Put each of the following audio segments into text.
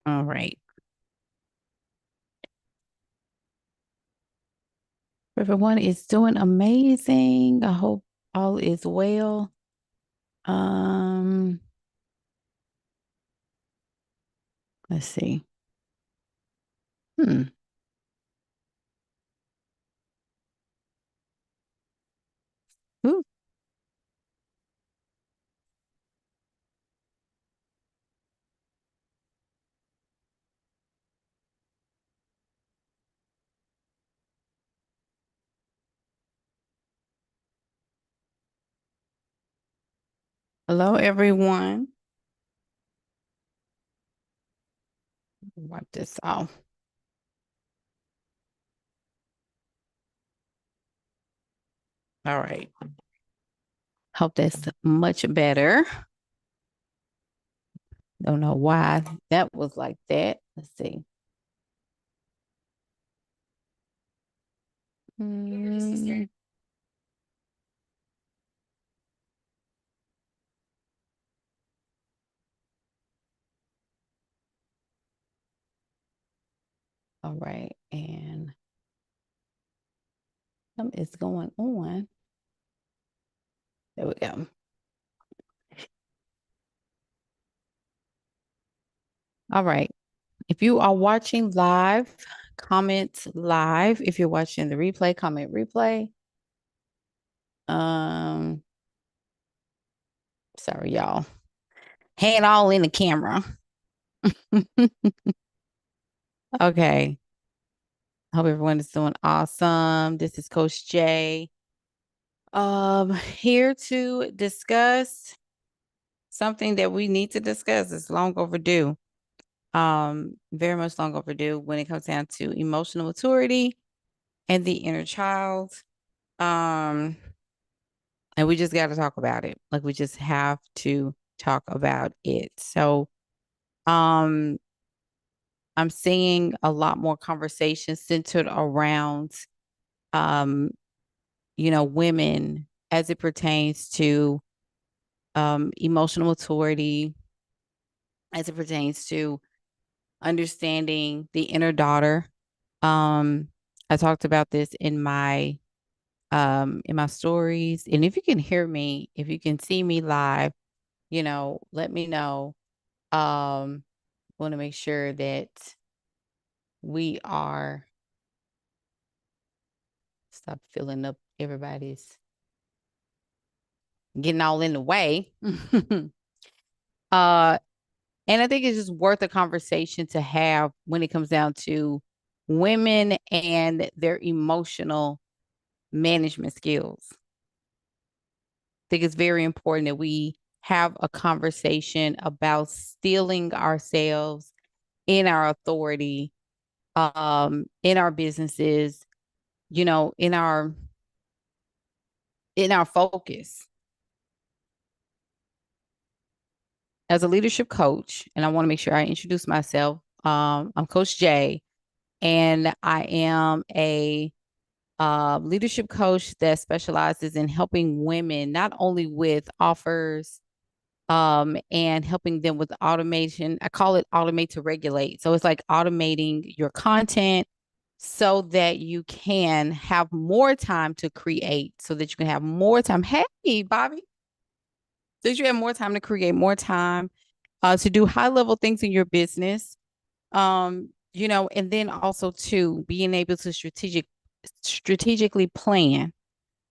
All right. Everyone is doing amazing. I hope all is well. Um, let's see. Hmm. Ooh. Hello, everyone. Wipe this off. All right. Hope that's much better. Don't know why that was like that. Let's see. Mm, all right. And something is going on. There we go. All right. If you are watching live, comment live. If you're watching the replay, comment replay. Um, sorry, y'all. Hand all in the camera. Okay. Hope everyone is doing awesome. This is Coach Jay. Here to discuss something that we need to discuss. It's long overdue. Very much long overdue when it comes down to emotional maturity and the inner child. Um, and we just got to talk about it. Like we just have to talk about it. So, um, I'm seeing a lot more conversations centered around, um, women as it pertains to emotional maturity, as it pertains to understanding the inner daughter. Um, I talked about this in my stories. And if you can hear me, if you can see me live, let me know. Want to make sure that we are stop filling up everybody's getting all in the way. uh and I think it's just worth a conversation to have when it comes down to women and their emotional management skills. I think it's very important that we have a conversation about stealing ourselves in our authority, in our businesses, in our focus. As a leadership coach, and I want to make sure I introduce myself. I'm Coach Jay, and I am a leadership coach that specializes in helping women not only with offers and helping them with automation. I call it automate to regulate. So it's like automating your content so that you can have more time to create, so that you can have more time. Hey, Bobby, so that you have more time to create, more time to do high level things in your business. And then also to being able to strategically plan.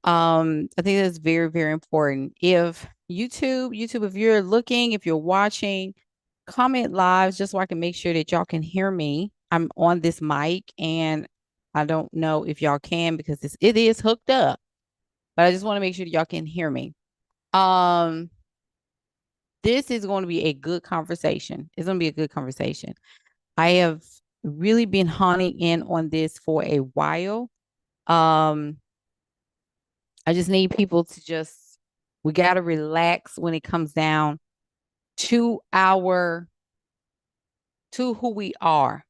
I think that's very, very important. If YouTube, if you're looking, if you're watching, comment live just so I can make sure that y'all can hear me. I'm on this mic and I don't know if y'all can because it is hooked up, but I just want to make sure that y'all can hear me. Um, this is going to be a good conversation. It's going to be a good conversation. I have really been honing in on this for a while. Um, I just need people to we got to relax when it comes down to to who we are,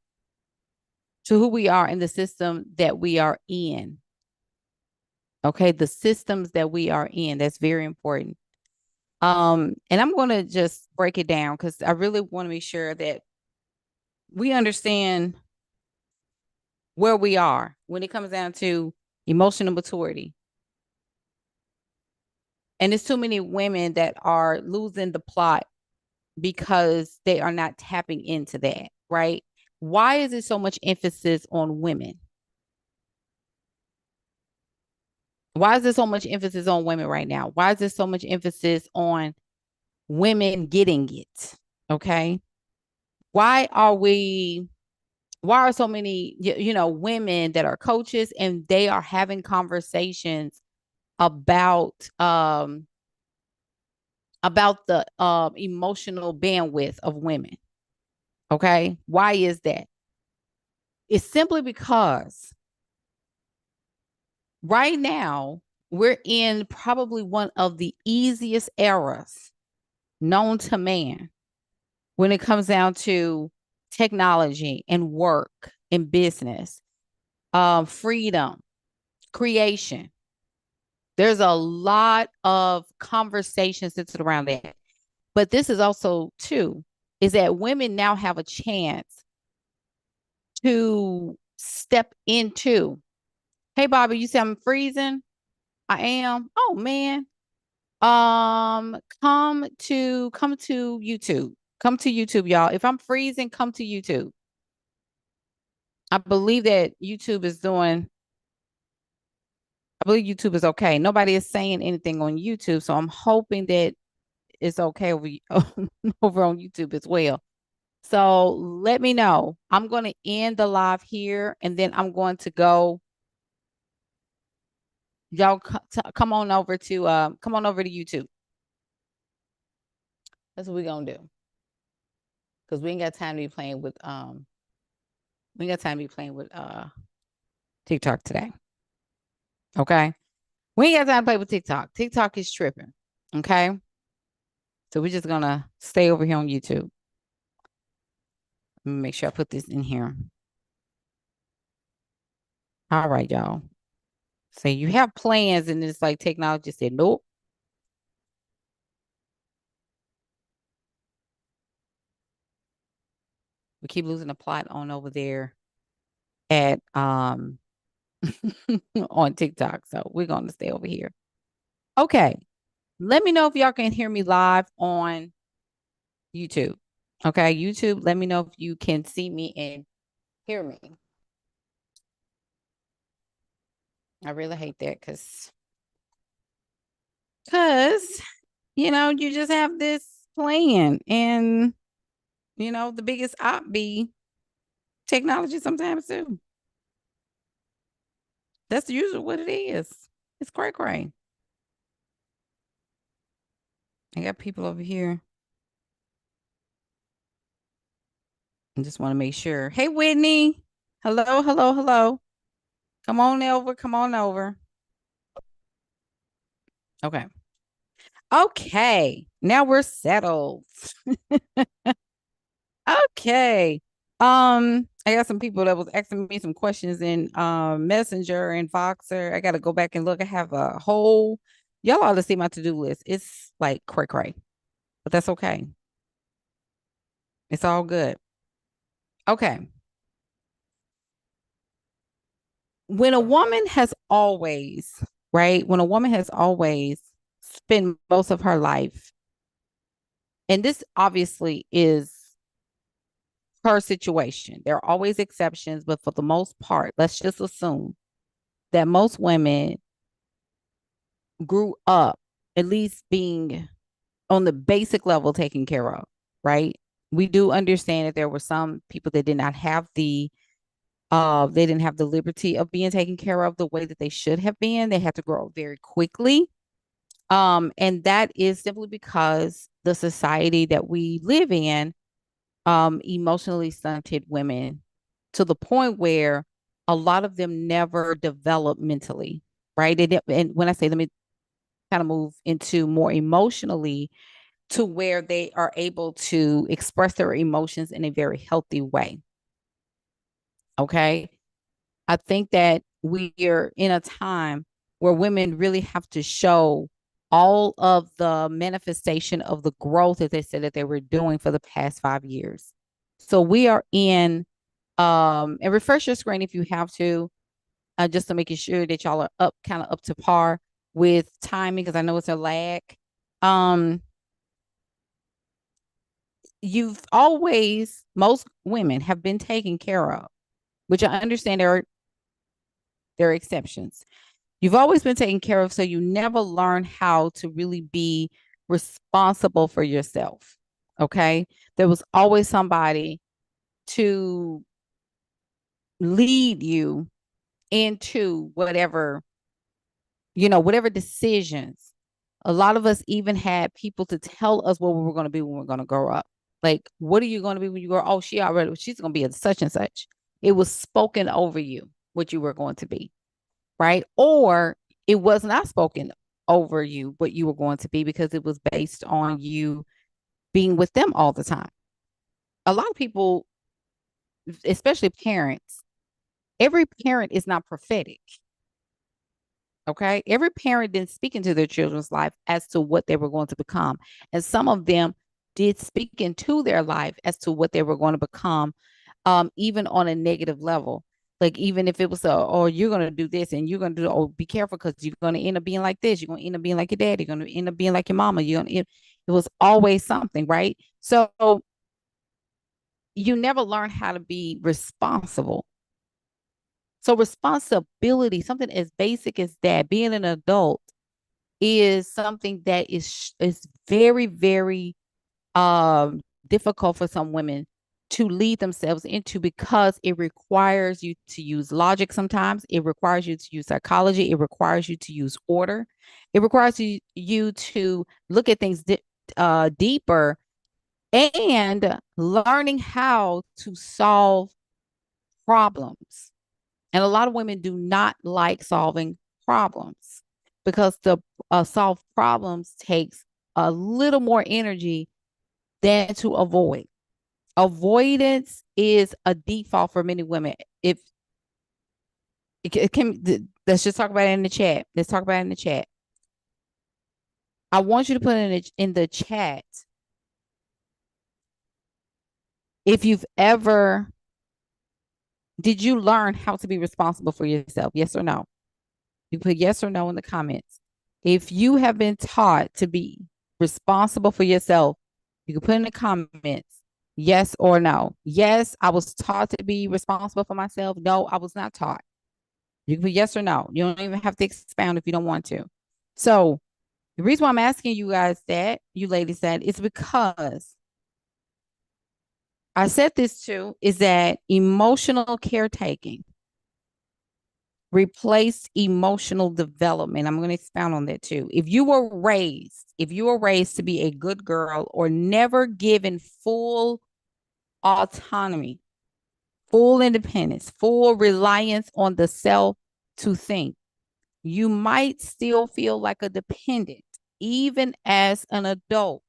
to who we are in the system that we are in. Okay. The systems that we are in. That's very important. And I'm going to just break it down because I really want to make sure that we understand where we are when it comes down to emotional maturity. And there's too many women that are losing the plot because they are not tapping into that, right? Why is it so much emphasis on women? Why is there so much emphasis on women right now? Why is there so much emphasis on women getting it? Okay. Why are we, why are so many, women that are coaches and they are having conversations about, the emotional bandwidth of women? Okay. Why is that? It's simply because right now we're in probably one of the easiest eras known to man when it comes down to technology and work and business, freedom, creation. There's a lot of conversations centered around that. But this is also, too, is that women now have a chance to step into, hey, Bobby, you say I'm freezing? I am. Oh, man. Come to YouTube. Come to YouTube, y'all. If I'm freezing, come to YouTube. I believe that YouTube is doing, I believe YouTube is okay. Nobody is saying anything on YouTube, so I'm hoping that it's okay over, over on YouTube as well. So let me know. I'm going to end the live here, and then I'm going to go. Y'all come on over to YouTube. That's what we're gonna do. Because we ain't got time to be playing with TikTok today. Okay. We ain't got time to play with TikTok. TikTok is tripping. Okay. So we're just gonna stay over here on YouTube. Let me make sure I put this in here. All right, y'all. So you have plans, and it's like technology said, nope. We keep losing the plot on over there at on TikTok. So we're gonna stay over here. Okay. Let me know if y'all can hear me live on YouTube. Okay, YouTube, let me know if you can see me and hear me. I really hate that because you just have this plan, and the biggest op be technology sometimes too. That's usually what it is. It's cray cray. I got people over here. I just want to make sure. Hey, Whitney. Hello, hello, hello. Come on over. Come on over. Okay. Okay. Now we're settled. Okay. I got some people that was asking me some questions in Messenger and Voxer. I gotta go back and look. I have a whole, y'all ought to see my to-do list. It's like cray cray, but that's okay. It's all good. Okay. When a woman has always, right? When a woman has always spent most of her life, and this obviously is her situation. There are always exceptions, but for the most part, let's just assume that most women grew up at least being on the basic level taken care of, right? We do understand that there were some people that did not have they didn't have the liberty of being taken care of the way that they should have been. They had to grow up very quickly. And that is simply because the society that we live in emotionally stunted women to the point where a lot of them never develop mentally, right? And when I say, let me kind of move into more emotionally, to where they are able to express their emotions in a very healthy way. Okay. I think that we are in a time where women really have to show all of the manifestation of the growth that they said that they were doing for the past 5 years. So we are in, and refresh your screen if you have to, just to making sure that y'all are kind of up to par with timing, because I know it's a lag. Um, most women have been taken care of, which I understand there are exceptions. You've always been taken care of, so you never learn how to really be responsible for yourself. Okay. There was always somebody to lead you into whatever decisions. A lot of us even had people to tell us what we were going to be when we are going to grow up. Like, what are you going to be when you grow up? Oh, she's going to be a such and such. It was spoken over you what you were going to be, right? Or it was not spoken over you what you were going to be, because it was based on you being with them all the time. A lot of people, especially parents, every parent is not prophetic. Okay. Every parent didn't speak into their children's life as to what they were going to become. And some of them did speak into their life as to what they were going to become, even on a negative level. Like, even if it was, oh, you're going to do this and you're going to do, oh, be careful because you're going to end up being like this. You're going to end up being like your dad. You're going to end up being like your mama. It was always something, right? So you never learn how to be responsible. So responsibility, something as basic as that, being an adult, is something that is very, very difficult for some women to lead themselves into, because it requires you to use logic sometimes. It requires you to use psychology. It requires you to use order. It requires you to look at things deeper, and learning how to solve problems. And a lot of women do not like solving problems, because the solve problems takes a little more energy than to avoid. Avoidance is a default for many women. If it can, let's just talk about it in the chat. Let's talk about it in the chat. I want you to put in the chat if you've ever, did you learn how to be responsible for yourself? Yes or no? You put yes or no in the comments. If you have been taught to be responsible for yourself, you can put in the comments yes or no. Yes, I was taught to be responsible for myself. No, I was not taught. You can put yes or no. You don't even have to expound if you don't want to. So the reason why I'm asking you guys that, you ladies, that is because I said this too, is that emotional caretaking replaced emotional development. I'm going to expound on that too. If you were raised to be a good girl, or never given full autonomy, full independence, full reliance on the self to think, you might still feel like a dependent, even as an adult.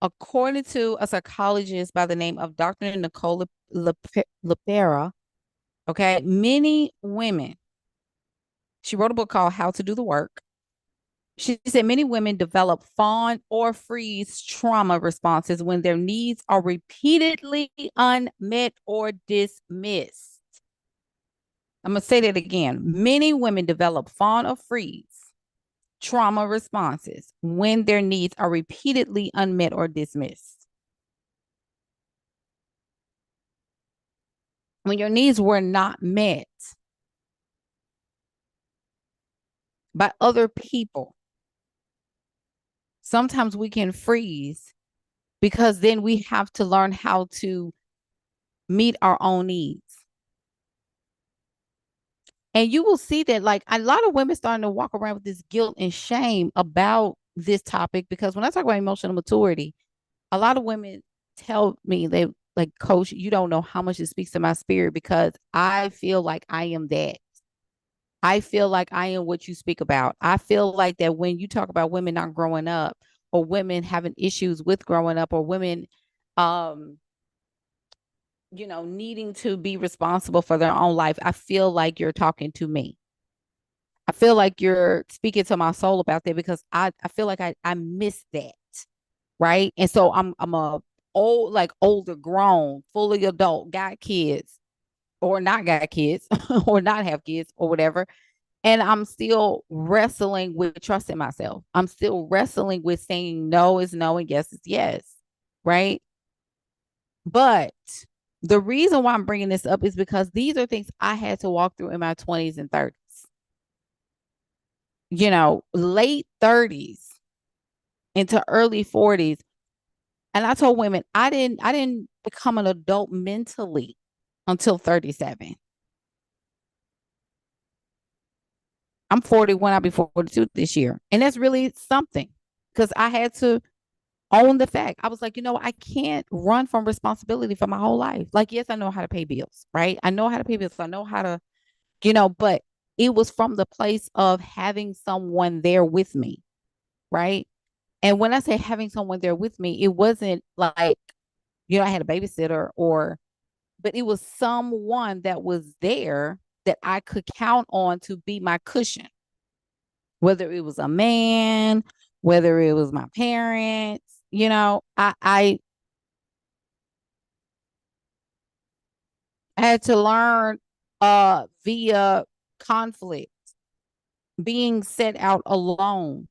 According to a psychologist by the name of Dr. Nicole LePera, okay, many women, she wrote a book called How to Do the Work. She said many women develop fawn or freeze trauma responses when their needs are repeatedly unmet or dismissed. I'm going to say that again. Many women develop fawn or freeze trauma responses when their needs are repeatedly unmet or dismissed. When your needs were not met by other people, sometimes we can freeze, because then we have to learn how to meet our own needs. And you will see that, like, a lot of women starting to walk around with this guilt and shame about this topic, because when I talk about emotional maturity, a lot of women tell me, they like, Coach, you don't know how much it speaks to my spirit, because I feel like I am that. I feel like I am what you speak about. I feel like that when you talk about women not growing up, or women having issues with growing up, or women, um, needing to be responsible for their own life, I feel like you're talking to me. I feel like you're speaking to my soul about that, because I feel like I miss that. Right. And so I'm old, like older, grown, fully adult, got kids or not got kids or not have kids or whatever. And I'm still wrestling with trusting myself. I'm still wrestling with saying no is no and yes is yes. Right. But the reason why I'm bringing this up is because these are things I had to walk through in my 20s and 30s, late 30s into early 40s. And I told women I didn't become an adult mentally until 37. I'm 41, I'll be 42 this year. And that's really something because I had to own the fact. I was like, I can't run from responsibility for my whole life. Like, yes, I know how to pay bills, right? I know how to pay bills. I know how to, but it was from the place of having someone there with me, right? And when I say having someone there with me, it wasn't like, I had a babysitter but it was someone that was there that I could count on to be my cushion, whether it was a man, whether it was my parents, I had to learn via conflict, being set out alone,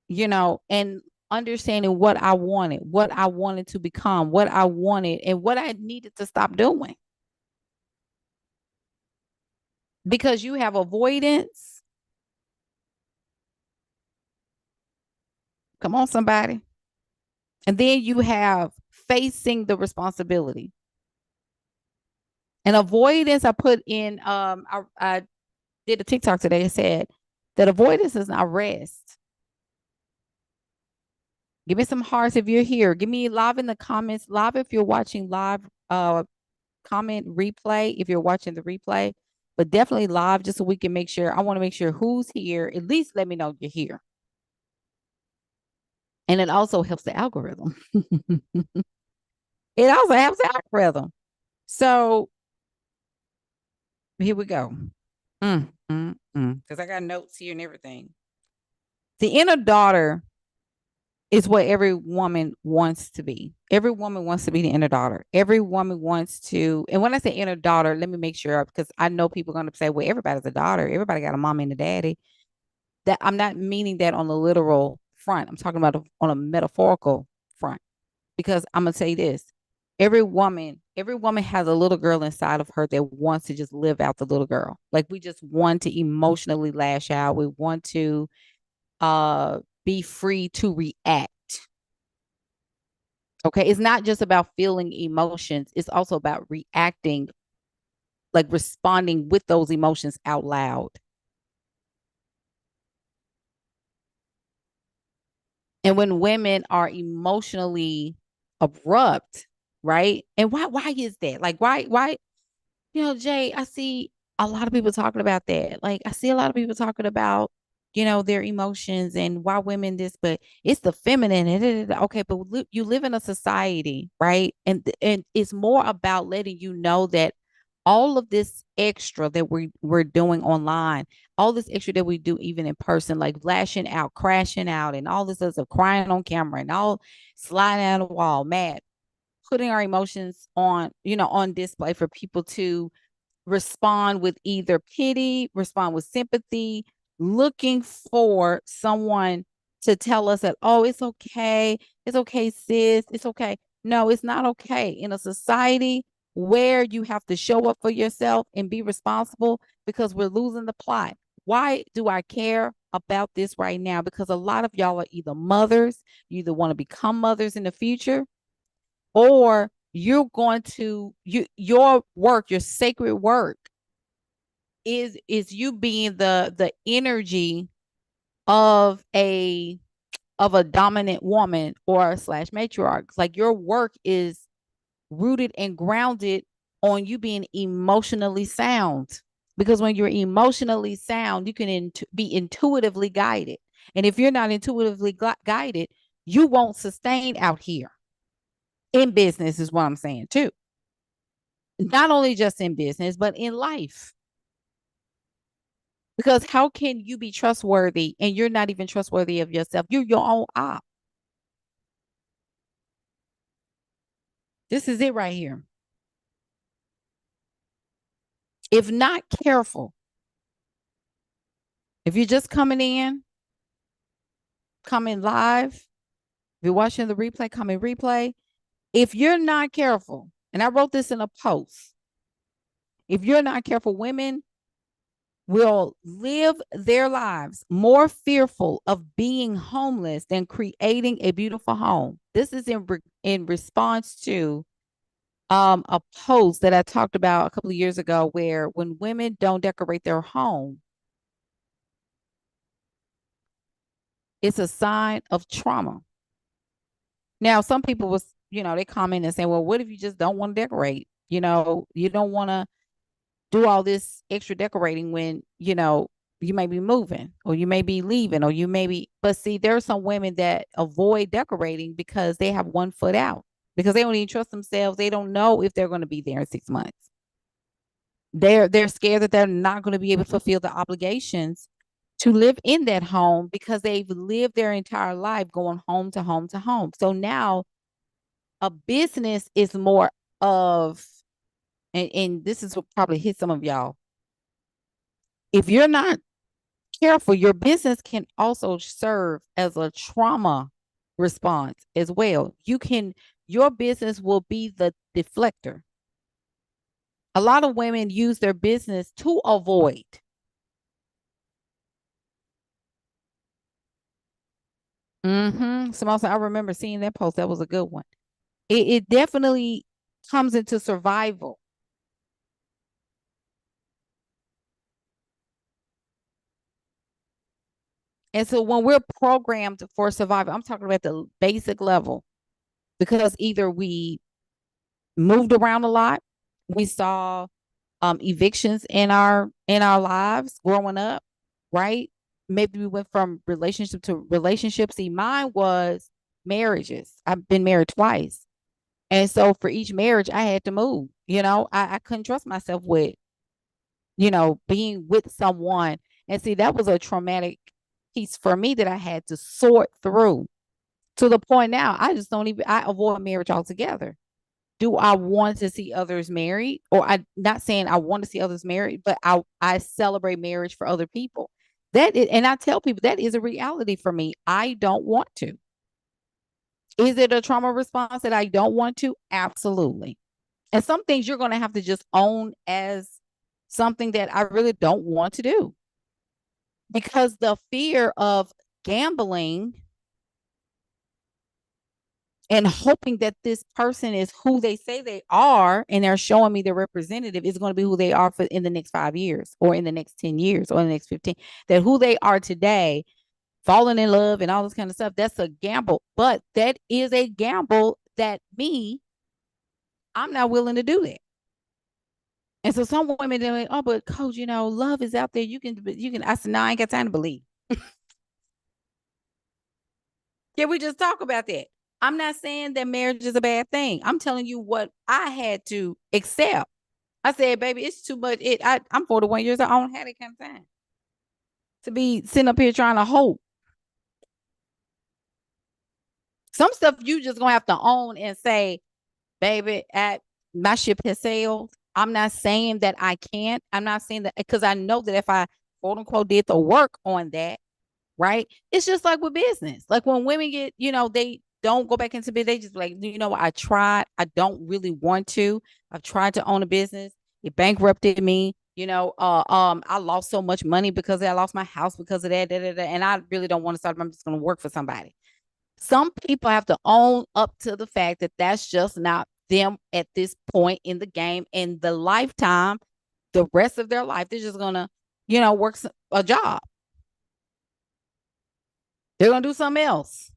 and understanding what I wanted to become, what I wanted, and what I needed to stop doing. Because you have avoidance. Come on, somebody. And then you have facing the responsibility. And avoidance, I put in, I did a TikTok today. It said that avoidance is not rest. Give me some hearts if you're here. Give me live in the comments. Live if you're watching live. Comment replay if you're watching the replay. But definitely live just so we can make sure. I want to make sure who's here. At least let me know you're here. And it also helps the algorithm. It also helps the algorithm. So here we go. Because I got notes here and everything. The inner daughter is what every woman wants to be. Every woman wants to be the inner daughter. Every woman wants to, and when I say inner daughter, let me make sure, because I know people are going to say, well, everybody's a daughter. Everybody got a mom and a daddy. That I'm not meaning that on the literal front. I'm talking about on a metaphorical front, because I'm going to say this. Every woman has a little girl inside of her that wants to just live out the little girl. Like, we just want to emotionally lash out. We want to be free to react. Okay. It's not just about feeling emotions. It's also about reacting, like responding with those emotions out loud. And when women are emotionally abrupt, right? And why is that? Like, why, Jay, I see a lot of people talking about that. Like, I see a lot of people talking about, their emotions and why women this, but it's the feminine. Okay, but you live in a society, right? And it's more about letting you know that all of this extra that we're doing online, all this extra that we do even in person, like lashing out, crashing out, and all this other stuff, crying on camera, and all sliding down the wall, mad, putting our emotions on display for people to respond with either pity, respond with sympathy, looking for someone to tell us that, oh, it's okay, sis, it's okay. No, it's not okay. In a society where you have to show up for yourself and be responsible, because we're losing the plot. Why do I care about this right now? Because a lot of y'all are either mothers, you either want to become mothers in the future, or you're going to your work, your sacred work is you being the energy of a dominant woman or slash matriarch. Like, your work is rooted and grounded on you being emotionally sound, because when you're emotionally sound, you can be intuitively guided. And if you're not intuitively guided, you won't sustain out here in business, is what I'm saying too. Not only just in business, but in life. Because how can you be trustworthy and you're not even trustworthy of yourself? You're your own op. This is it right here. If not careful, if you're just coming live, if you're watching the replay, coming replay, if you're not careful, and I wrote this in a post, if you're not careful, women will live their lives more fearful of being homeless than creating a beautiful home. This is in response to a post that I talked about a couple of years ago, where when women don't decorate their home, it's a sign of trauma. Now, some people was, they comment and say, well, what if you just don't want to decorate? You don't want to do all this extra decorating when, you may be moving or you may be leaving or you may be, but see, there are some women that avoid decorating because they have one foot out, because they don't even trust themselves. They don't know if they're going to be there in 6 months. They're scared that they're not going to be able to fulfill the obligations to live in that home because they've lived their entire life going home to home to home. So now a business is more of, and this is what probably hit some of y'all. If you're not careful, your business can also serve as a trauma response as well. Your business will be the deflector. A lot of women use their business to avoid. Samosa, I remember seeing that post. That was a good one. It definitely comes into survival. And so when we're programmed for survival, I'm talking about the basic level, because either we moved around a lot, we saw evictions in our lives growing up, right? Maybe we went from relationship to relationship. See, mine was marriages. I've been married twice. And so for each marriage, I had to move. I couldn't trust myself with, being with someone. And see, that was a traumatic piece for me that I had to sort through, to the point now I just don't even, I avoid marriage altogether. Do I want to see others married? Or I not saying I want to see others married, but I celebrate marriage for other people. And I tell people that is a reality for me. I don't want to. Is it a trauma response that I don't want to? Absolutely. And some things you're going to have to just own as something that I really don't want to do, because the fear of gambling and hoping that this person is who they say they are and they're showing me their representative is going to be who they are for in the next 5 years or in the next 10 years or in the next 15, that who they are today, falling in love and all this kind of stuff, that's a gamble. But that is a gamble that I'm not willing to do that. And so some women, they're like, oh, but coach, love is out there. You can. I said, no, I ain't got time to believe. Can we just talk about that? I'm not saying that marriage is a bad thing. I'm telling you what I had to accept. I said, baby, it's too much. I'm 41 years old. I don't have that kind of time to be sitting up here trying to hope. Some stuff you just gonna have to own and say, baby, my ship has sailed. I'm not saying that I can't. I'm not saying that, because I know that if I quote unquote did the work on that, right? It's just like with business. Like when women get, they don't go back into business, they just like, I tried. I don't really want to. I've tried to own a business. It bankrupted me. I lost so much money because I lost my house because of that, and I really don't want to start. I'm just going to work for somebody. Some people have to own up to the fact that that's just not them at this point in the game, in the lifetime, the rest of their life. They're just going to, work a job. They're going to do something else.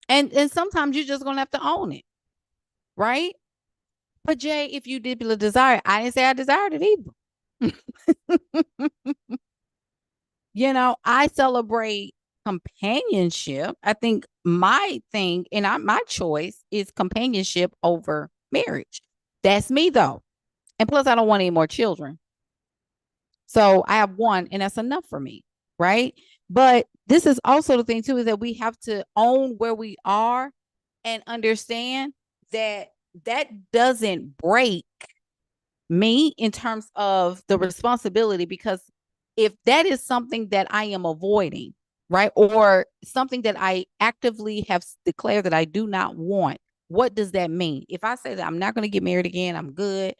And sometimes you're just going to have to own it. Right. But Jay, if you did feel a desire, I didn't say I desired it either. I celebrate companionship. I think my thing and my choice is companionship over marriage. That's me though. And plus, I don't want any more children. So I have one, and that's enough for me. Right. But this is also the thing too, is that we have to own where we are and understand that that doesn't break me in terms of the responsibility, because if that is something that I am avoiding, right, or something that I actively have declared that I do not want, what does that mean? If I say that I'm not going to get married again, I'm good,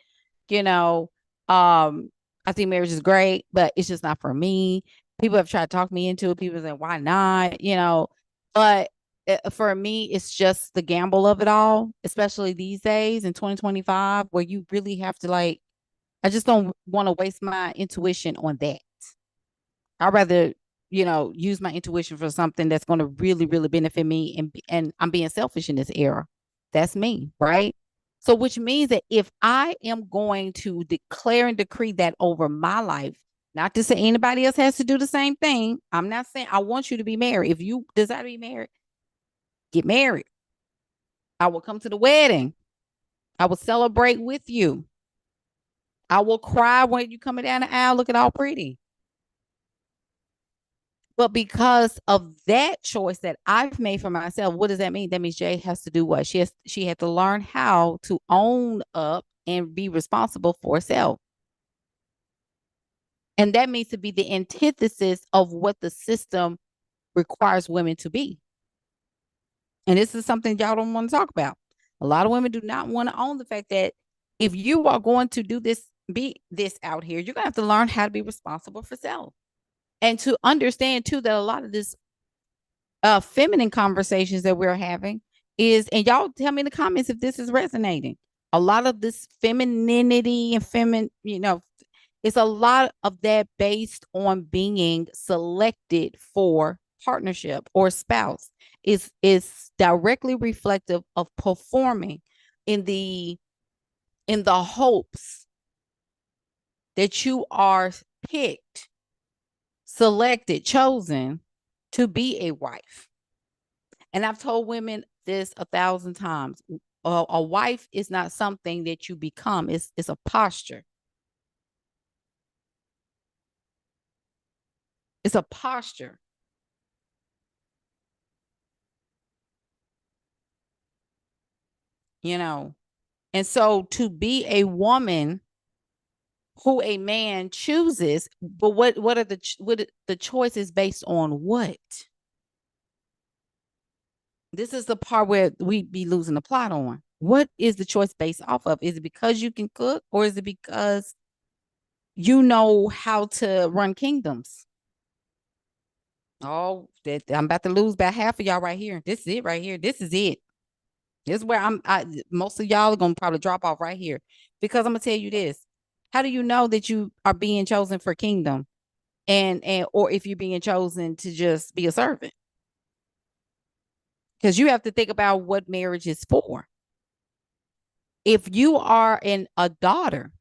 you know, I think marriage is great, but it's just not for me. People have tried to talk me into it. People say, why not? But for me, it's just the gamble of it all, especially these days in 2025, where you really have to I just don't want to waste my intuition on that. I'd rather, use my intuition for something that's going to really, really benefit me. And I'm being selfish in this era. That's me, right? So, which means that if I am going to declare and decree that over my life, not to say anybody else has to do the same thing. I'm not saying I want you to be married. If you desire to be married, get married. I will come to the wedding. I will celebrate with you. I will cry when you coming down the aisle looking all pretty. But because of that choice that I've made for myself, what does that mean? That means Jay has to do what? She had to learn how to own up and be responsible for herself. And that means to be the antithesis of what the system requires women to be. And this is something y'all don't want to talk about. A lot of women do not want to own the fact that if you are going to do this, be this out here, you're going to have to learn how to be responsible for self. And to understand too that a lot of this feminine conversations that we're having is, and y'all tell me in the comments if this is resonating. A lot of this femininity and it's a lot of that based on being selected for partnership or spouse is directly reflective of performing in the hopes that you are picked, selected, chosen to be a wife. And I've told women this 1,000 times. A wife is not something that you become. It's a posture. It's a posture. And so to be a woman who a man chooses, but what are the choices based on what? This is the part where we be losing the plot on. What is the choice based off of? Is it because you can cook, or is it because you know how to run kingdoms? Oh, I'm about to lose about half of y'all right here. This is it right here. This is it. This is where most of y'all are gonna probably drop off right here, because I'm gonna tell you this. How do you know that you are being chosen for kingdom, and or if you're being chosen to just be a servant? Because you have to think about what marriage is for. If you are a daughter,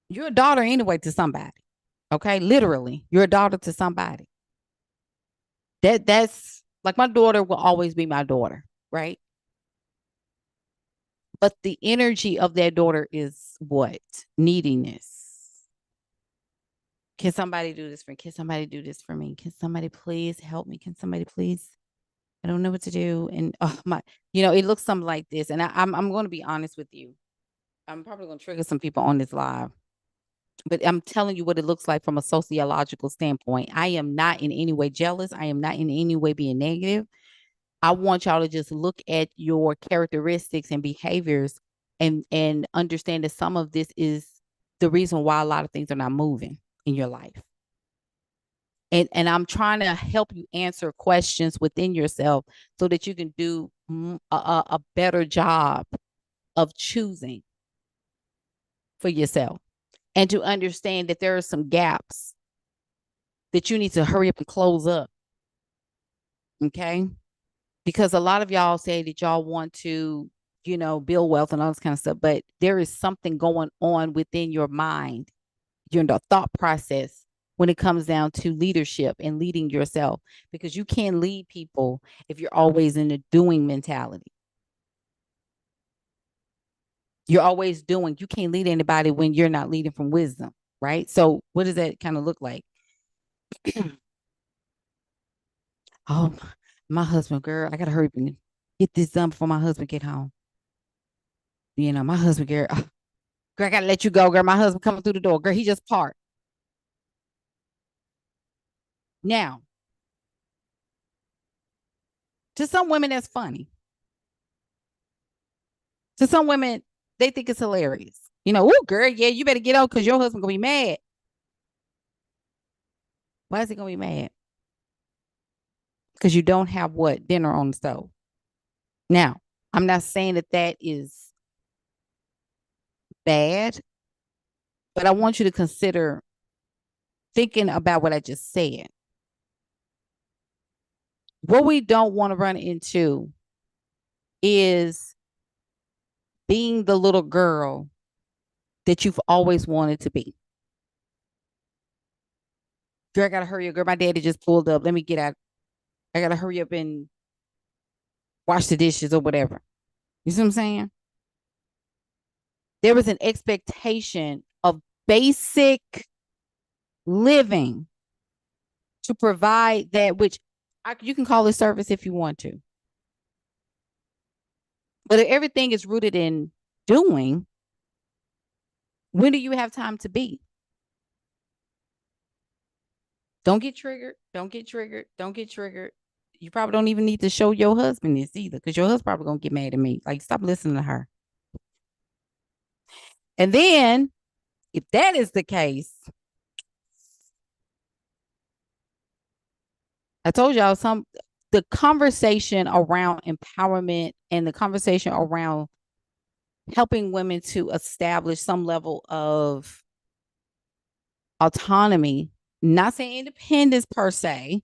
you're a daughter anyway to somebody. Okay, literally, you're a daughter to somebody. That's like, my daughter will always be my daughter, right? But the energy of that daughter is what? Neediness. Can somebody do this for me? Can somebody do this for me? Can somebody please help me? Can somebody please? I don't know what to do. And it looks something like this. And I'm going to be honest with you. I'm probably going to trigger some people on this live, but I'm telling you what it looks like from a sociological standpoint. I am not in any way jealous. I am not in any way being negative. I want y'all to just look at your characteristics and behaviors and understand that some of this is the reason why a lot of things are not moving in your life. And I'm trying to help you answer questions within yourself so that you can do a better job of choosing for yourself, and to understand that there are some gaps that you need to hurry up and close up. Okay. Because a lot of y'all say that y'all want to, build wealth and all this kind of stuff, but there is something going on within your mind, your thought process, when it comes down to leadership and leading yourself, because you can't lead people if you're always in a doing mentality. You're always doing. You can't lead anybody when you're not leading from wisdom, right? So what does that kind of look like? Oh, my husband, girl, I gotta hurry up and get this done before my husband get home. My husband, girl, girl, I gotta let you go, girl. My husband coming through the door, girl. He just parked. Now, to some women, that's funny. To some women, they think it's hilarious. Oh, girl, yeah, you better get out because your husband gonna be mad. Why is he gonna be mad? Because you don't have what dinner on the stove. Now, I'm not saying that that is bad, but I want you to consider thinking about what I just said. What we don't want to run into is being the little girl that you've always wanted to be. Girl, I gotta hurry up. Girl, my daddy just pulled up. Let me get out. I gotta hurry up and wash the dishes or whatever. You see what I'm saying? There was an expectation of basic living to provide that, which you can call it service if you want to. But if everything is rooted in doing, when do you have time to be? Don't get triggered. Don't get triggered. Don't get triggered. You probably don't even need to show your husband this either, because your husband probably gonna get mad at me. Like, stop listening to her. And then, if that is the case, I told y'all the conversation around empowerment and the conversation around helping women to establish some level of autonomy, not saying independence per se,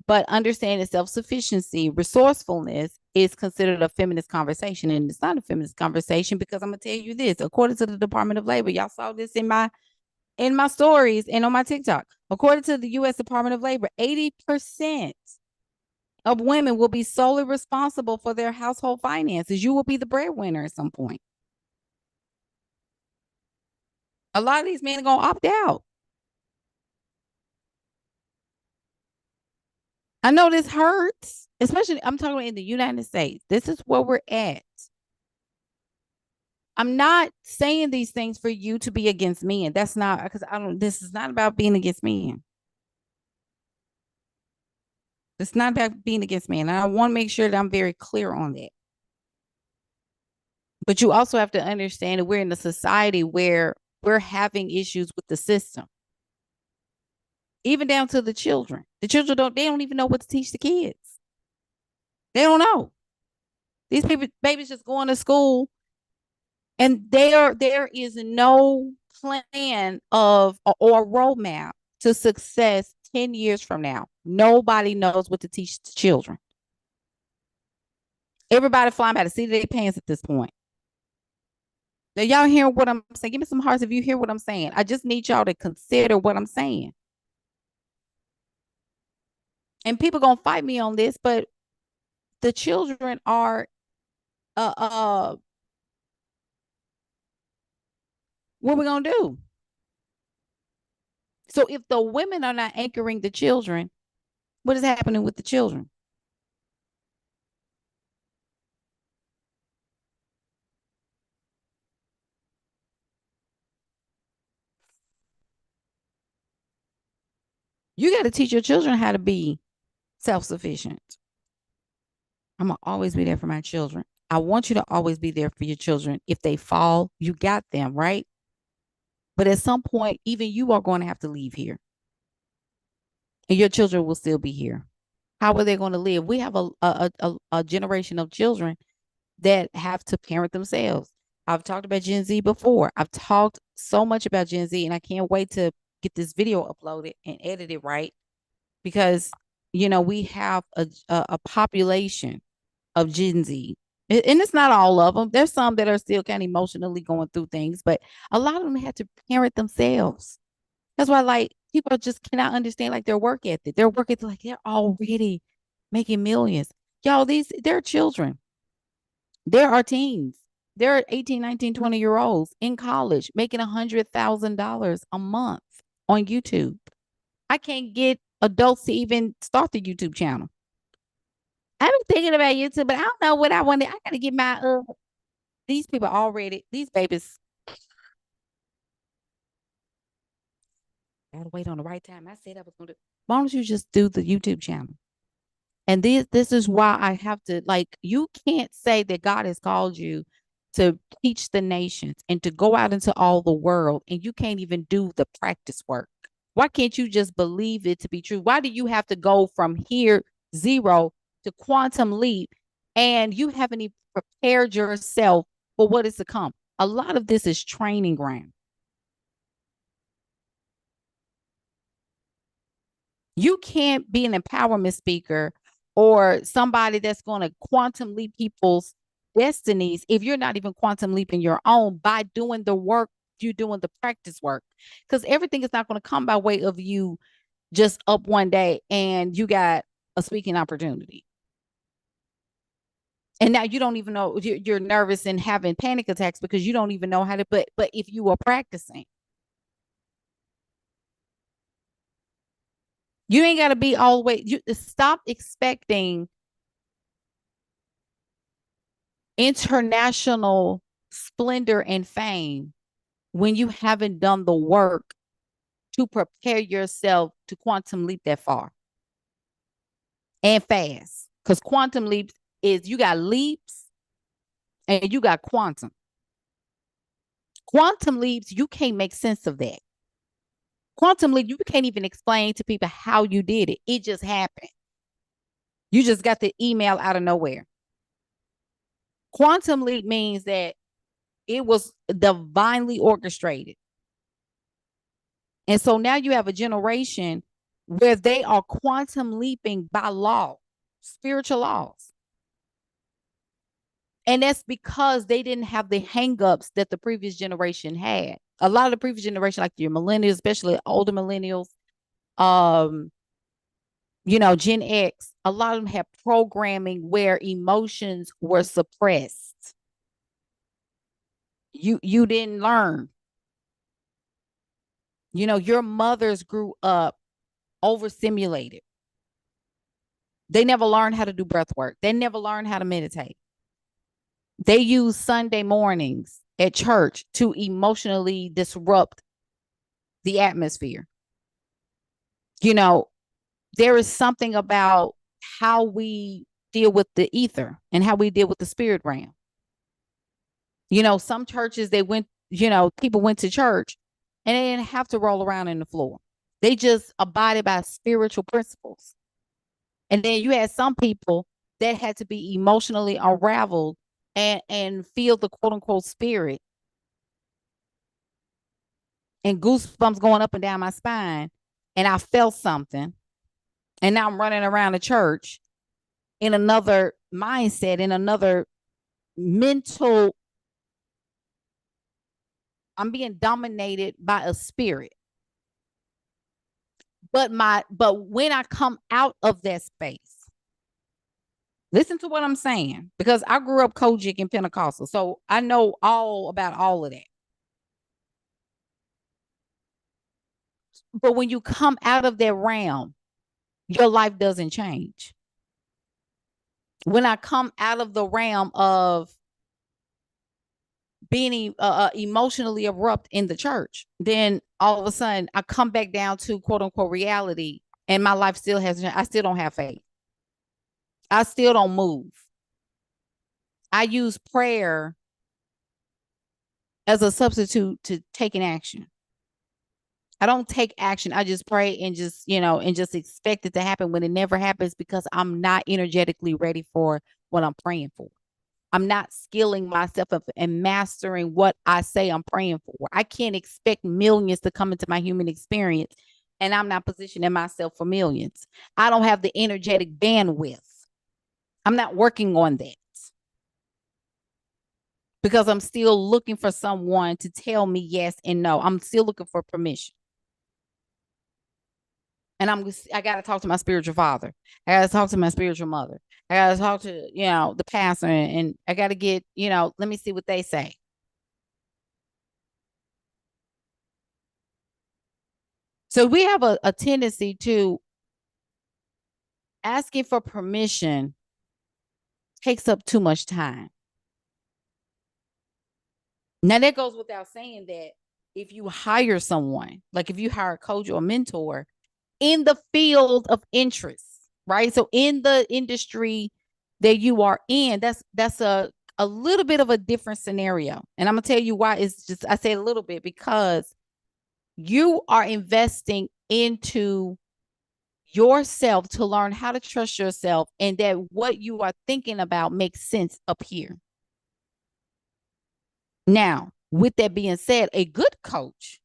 but understanding self-sufficiency, resourcefulness is considered a feminist conversation. And it's not a feminist conversation because I'm gonna tell you this, according to the Department of Labor, y'all saw this in my stories and on my TikTok. According to the US Department of Labor, 80% of women will be solely responsible for their household finances. You will be the breadwinner at some point. A lot of these men are gonna opt out. I know this hurts, especially I'm talking about in the United States. This is where we're at. I'm not saying these things for you to be against men. That's not because this is not about being against men. It's not about being against men. And I want to make sure that I'm very clear on that. But you also have to understand that we're in a society where we're having issues with the system, even down to the children. The children don't even know what to teach the kids. They don't know. These babies just going to school, and there is no plan of or roadmap to success 10 years from now. Nobody knows what to teach the children. Everybody flying by the seat of their pants at this point. Now, y'all hear what I'm saying? Give me some hearts if you hear what I'm saying. I just need y'all to consider what I'm saying. And people gonna fight me on this, but the children are what we gonna do? So if the women are not anchoring the children, what is happening with the children? You got to teach your children how to be self-sufficient. I'm gonna always be there for my children. I want you to always be there for your children. If they fall, you got them, right? But at some point, even you are going to have to leave here, and your children will still be here. How are they going to live? We have a generation of children that have to parent themselves. I've talked about Gen Z before. I've talked so much about Gen Z, and I can't wait to get this video uploaded and edited right, because we have a population of Gen Z. And it's not all of them. There's some that are still kind of emotionally going through things, but a lot of them had to parent themselves. That's why, like, people just cannot understand like their work ethic. Their work ethic, like, they're already making millions. Y'all, they're children. There are teens. There are 18, 19, 20-year-olds in college making $100,000 a month on YouTube. I can't get adults to even start the YouTube channel. I've been thinking about YouTube, but I don't know what I wanted. I got to get my, these people already, these babies, I got to wait on the right time. I said I was going to, why don't you just do the YouTube channel? And this is why I have to, like, you can't say that God has called you to teach the nations and to go out into all the world, and you can't even do the practice work. Why can't you just believe it to be true? Why do you have to go from here, zero, to quantum leap, and you haven't even prepared yourself for what is to come? A lot of this is training ground. You can't be an empowerment speaker or somebody that's going to quantum leap people's destinies if you're not even quantum leaping your own by doing the work. You're doing the practice work, because everything is not going to come by way of you just up one day and you got a speaking opportunity. And now you don't even know, you're nervous and having panic attacks because you don't even know how to, but if you are practicing, you ain't got to be all the way. You stop expecting international splendor and fame when you haven't done the work to prepare yourself to quantum leap that far and fast. Because quantum leaps is, you got leaps and you got quantum. Quantum leaps, you can't make sense of that. Quantum leap, you can't even explain to people how you did it. It just happened. You just got the email out of nowhere. Quantum leap means that it was divinely orchestrated. And so now you have a generation where they are quantum leaping by law, spiritual laws. And that's because they didn't have the hangups that the previous generation had. A lot of the previous generation, like your millennials, especially older millennials, Gen X, a lot of them have programming where emotions were suppressed. You didn't learn. Your mothers grew up overstimulated. They never learned how to do breath work. They never learned how to meditate. They use Sunday mornings at church to emotionally disrupt the atmosphere. There is something about how we deal with the ether and how we deal with the spirit realm. Some churches, people went to church and they didn't have to roll around in the floor. They just abided by spiritual principles. And then you had some people that had to be emotionally unraveled and feel the quote unquote spirit and goosebumps going up and down my spine. And I felt something. And now I'm running around the church in another mindset, in another mental. I'm being dominated by a spirit. But when I come out of that space, listen to what I'm saying, because I grew up Kojic and Pentecostal, so I know all about all of that. But when you come out of that realm, your life doesn't change. When I come out of the realm of being emotionally erupt in the church, then all of a sudden I come back down to quote unquote reality, and my life still hasn't. I still don't have faith. I still don't move. I use prayer as a substitute to taking action. I don't take action. I just pray and just expect it to happen when it never happens, because I'm not energetically ready for what I'm praying for. I'm not skilling myself up and mastering what I say I'm praying for. I can't expect millions to come into my human experience, and I'm not positioning myself for millions. I don't have the energetic bandwidth. I'm not working on that, because I'm still looking for someone to tell me yes and no. I'm still looking for permission. And I got to talk to my spiritual father. I got to talk to my spiritual mother. I got to talk to, the pastor, and I got to get, let me see what they say. So we have a tendency to asking for permission takes up too much time. Now, that goes without saying that if you hire someone, like if you hire a coach or a mentor in the field of interest, right? So in the industry that you are in, that's a little bit of a different scenario. And I'm gonna tell you why. It's just, I say a little bit because you are investing into yourself to learn how to trust yourself, and that what you are thinking about makes sense up here. Now, with that being said, a good coach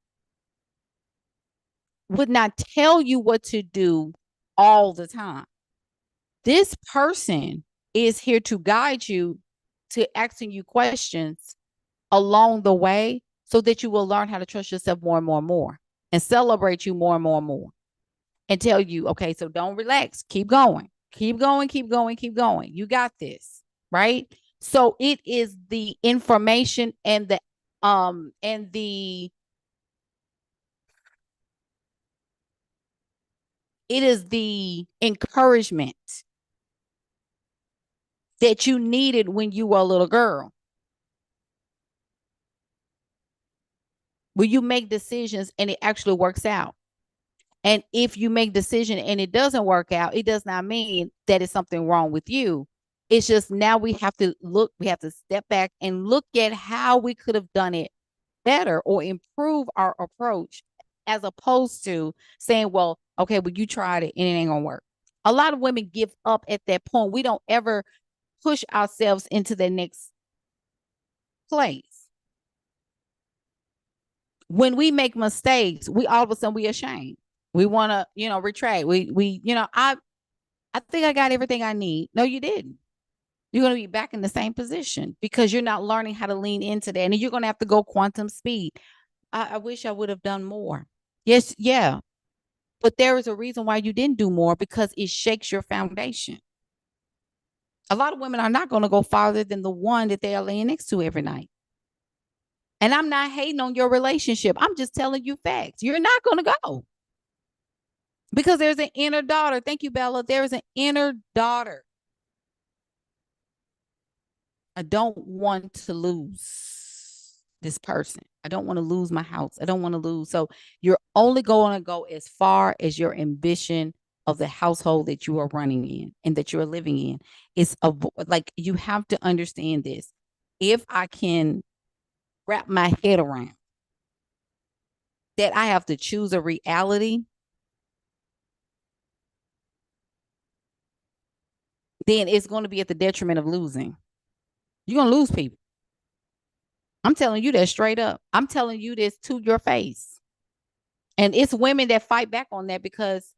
would not tell you what to do all the time. This person is here to guide you, to asking you questions along the way so that you will learn how to trust yourself more and more and more, and celebrate you more and more and more, and tell you, okay, so don't relax. Keep going. Keep going, keep going, keep going. You got this, right? So it is the information and the it is the encouragement that you needed when you were a little girl. When you make decisions and it actually works out. And if you make decision and it doesn't work out, it does not mean that it's something wrong with you. It's just now we have to step back and look at how we could have done it better or improve our approach, as opposed to saying, well, okay, well, you tried it and it ain't gonna work. A lot of women give up at that point. We don't ever push ourselves into the next place. When we make mistakes, we all of a sudden we ashamed. We want to, retract. I think I got everything I need. No, you didn't. You're going to be back in the same position because you're not learning how to lean into that. And you're going to have to go quantum speed. I wish I would have done more. Yes, yeah. But there is a reason why you didn't do more, because it shakes your foundation. A lot of women are not going to go farther than the one that they are laying next to every night. And I'm not hating on your relationship. I'm just telling you facts. You're not going to go because there's an inner daughter. Thank you, Bella. There is an inner daughter. I don't want to lose this person. I don't want to lose my house. I don't want to lose. So you're only going to go as far as your ambition of the household that you are running in and that you're living in. It's like, you have to understand this. If I can wrap my head around that I have to choose a reality, then it's going to be at the detriment of losing. You're going to lose people. I'm telling you that straight up. I'm telling you this to your face. And it's women that fight back on that because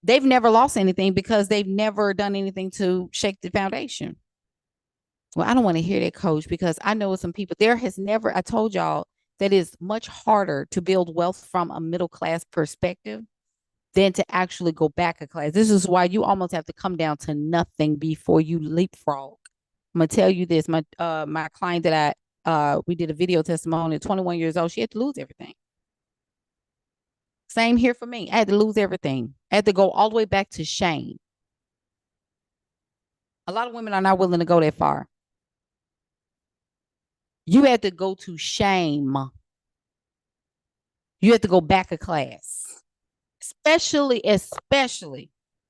they've never lost anything, because they've never done anything to shake the foundation. Well, I don't want to hear that, coach, because I know some people, I told y'all that it's much harder to build wealth from a middle class perspective than to actually go back a class. This is why you almost have to come down to nothing before you leapfrog. I'm gonna tell you this. My client that we did a video testimony at 21 years old, she had to lose everything. Same here for me. I had to lose everything. I had to go all the way back to shame. A lot of women are not willing to go that far. You had to go to shame. You had to go back a class. Especially,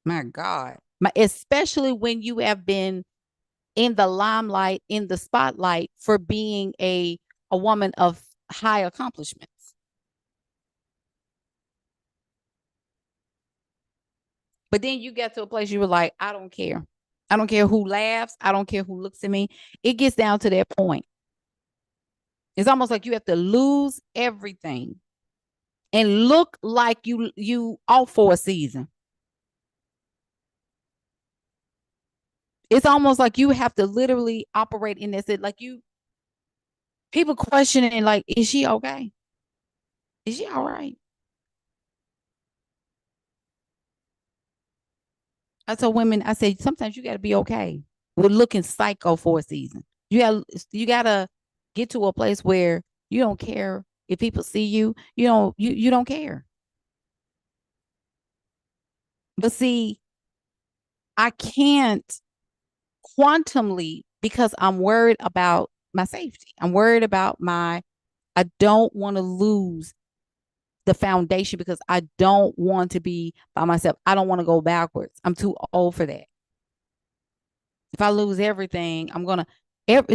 my God, especially when you have been in the limelight, in the spotlight for being a woman of high accomplishments. But then you get to a place you were like, I don't care. I don't care who laughs. I don't care who looks at me. It gets down to that point. It's almost like you have to lose everything and look like you off for a season. It's almost like you have to literally operate in this. Like, people questioning, like, is she okay? Is she all right? I told women, I said, sometimes you got to be okay with looking psycho for a season. You gotta get to a place where you don't care if people see you. You don't care. But see, I can't quantumly because I'm worried about my safety. I'm worried about I don't want to lose the foundation because I don't want to be by myself. I don't want to go backwards. I'm too old for that. If I lose everything, I'm gonna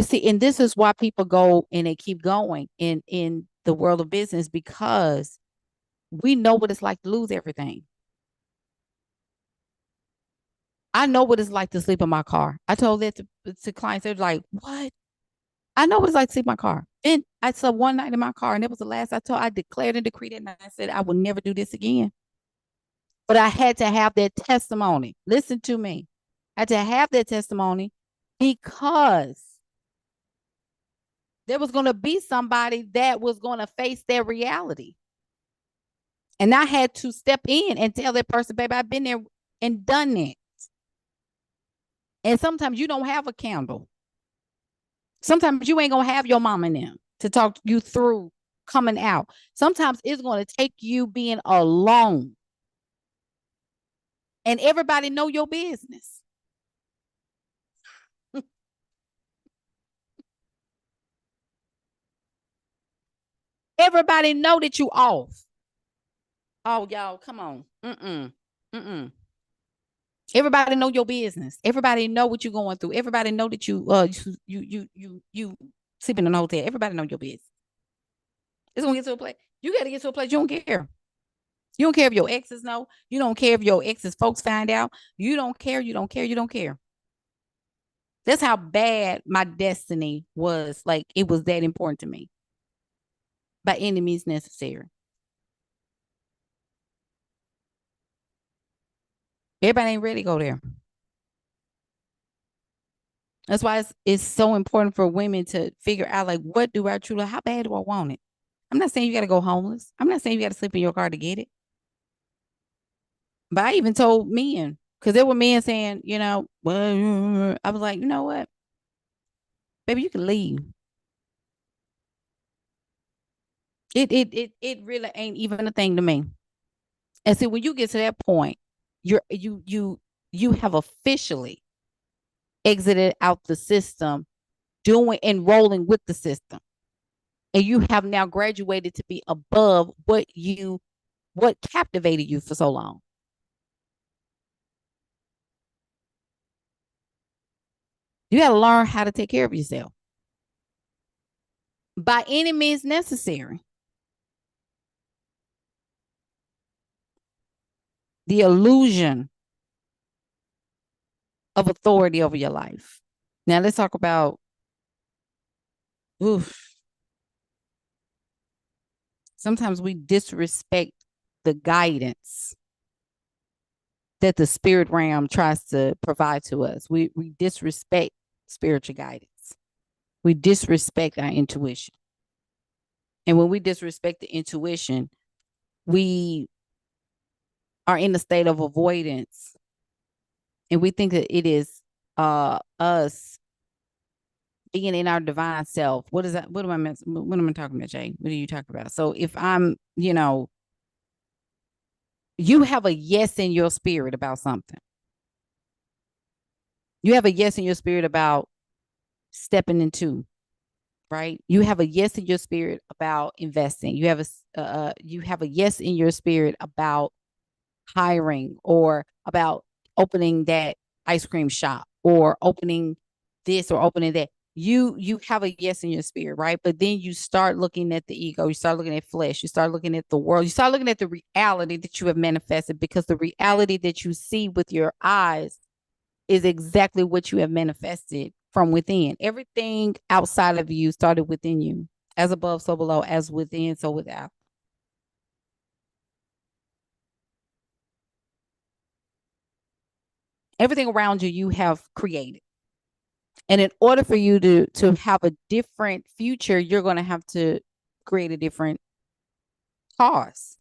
see. And this is why people go and they keep going in the world of business because we know what it's like to lose everything. I know what it's like to sleep in my car. I told that to clients. They're like, "What?" I know what it's like to sleep in my car. And I slept one night in my car, and that was the last I told. I declared and decreed it, and I said I will never do this again. But I had to have that testimony. Listen to me. I had to have that testimony because there was going to be somebody that was going to face their reality. And I had to step in and tell that person, baby, I've been there and done it. And sometimes you don't have a candle. Sometimes you ain't going to have your mom and them to talk you through coming out. Sometimes it's going to take you being alone. And everybody know your business. Everybody know that you off. Oh, y'all, come on. Mm-mm. Everybody know your business. Everybody know what you're going through. Everybody know that you sleeping in a hotel. Everybody know your business. It's gonna get to a place. You got to get to a place you don't care. You don't care if your exes know. You don't care if your exes folks find out. You don't care. You don't care. You don't care. That's how bad my destiny was. Like it was that important to me. By any means necessary. Everybody ain't ready to go there. That's why it's so important for women to figure out like what do I truly, how bad do I want it? I'm not saying you got to go homeless. I'm not saying you got to sleep in your car to get it. But I even told men because there were men saying, well, I was like, you know what, baby, you can leave. It really ain't even a thing to me. And see, when you get to that point, you have officially exited out the system, doing enrolling with the system, and you have now graduated to be above what captivated you for so long. You got to learn how to take care of yourself by any means necessary. The illusion of authority over your life. Now let's talk about oof. Sometimes we disrespect the guidance that the spirit realm tries to provide to us. We disrespect spiritual guidance. We disrespect our intuition. And when we disrespect the intuition, we are in a state of avoidance. And we think that it is us being in our divine self. What is that? What am I talking about, Jay? What are you talking about? So if I'm, you have a yes in your spirit about something. You have a yes in your spirit about stepping into, right? You have a yes in your spirit about investing. You have a yes in your spirit about hiring or about opening that ice cream shop or opening this or opening that. You have a yes in your spirit, right? But then you start looking at the ego, you start looking at flesh, you start looking at the world, you start looking at the reality that you have manifested, because the reality that you see with your eyes is exactly what you have manifested from within. Everything outside of you started within you. As above, so below, as within, so without. Everything around you, you have created. And in order for you to have a different future, you're going to have to create a different cause.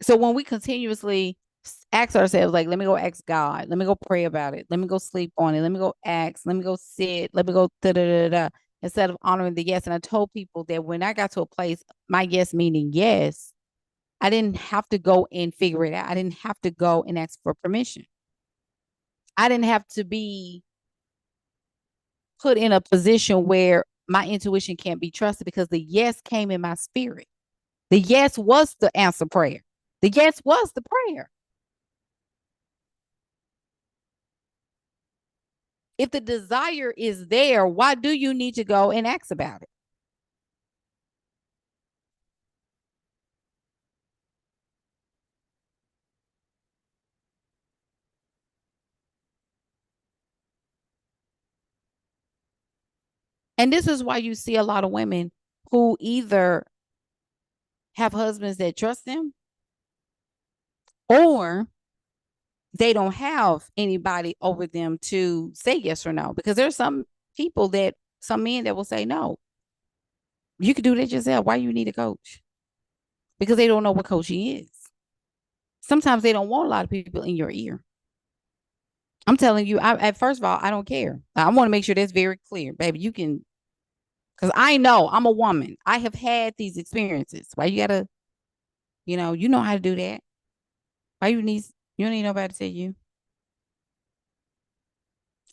So when we continuously ask ourselves, like, let me go ask God. Let me go pray about it. Let me go sleep on it. Let me go ask. Let me go sit. Let me go da da da da. Instead of honoring the yes. And I told people that when I got to a place, my yes meaning yes, I didn't have to go and figure it out. I didn't have to go and ask for permission. I didn't have to be put in a position where my intuition can't be trusted because the yes came in my spirit. The yes was the answer prayer. The yes was the prayer. If the desire is there, why do you need to go and ask about it? And this is why you see a lot of women who either have husbands that trust them or they don't have anybody over them to say yes or no. Because there's some people that, some men that will say no. You can do that yourself. Why you need a coach? Because they don't know what coaching is. Sometimes they don't want a lot of people in your ear. I'm telling you, at first of all, I don't care. I want to make sure that's very clear, baby. You can, because I know I'm a woman. I have had these experiences. Why you gotta, you know how to do that. Why you don't need nobody to tell you.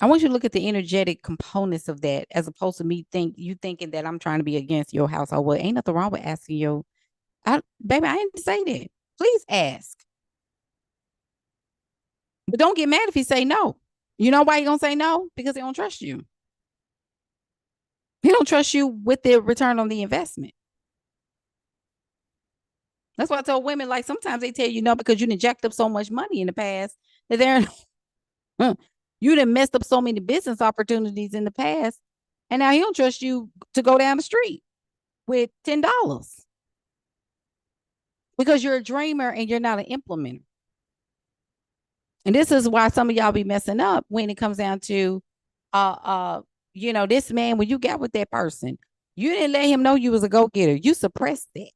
I want you to look at the energetic components of that as opposed to me thinking that I'm trying to be against your household. Well, ain't nothing wrong with asking baby, I didn't say that. Please ask. But don't get mad if he say no. You know why he gonna say no? Because he don't trust you. He don't trust you with the return on the investment. That's why I told women, like, sometimes they tell you no because you done jacked up so much money in the past that you done messed up so many business opportunities in the past. And now he don't trust you to go down the street with $10 because you're a dreamer and you're not an implementer. And this is why some of y'all be messing up when it comes down to uh uh this man, when you got with that person, you didn't let him know you was a go-getter. You suppressed it.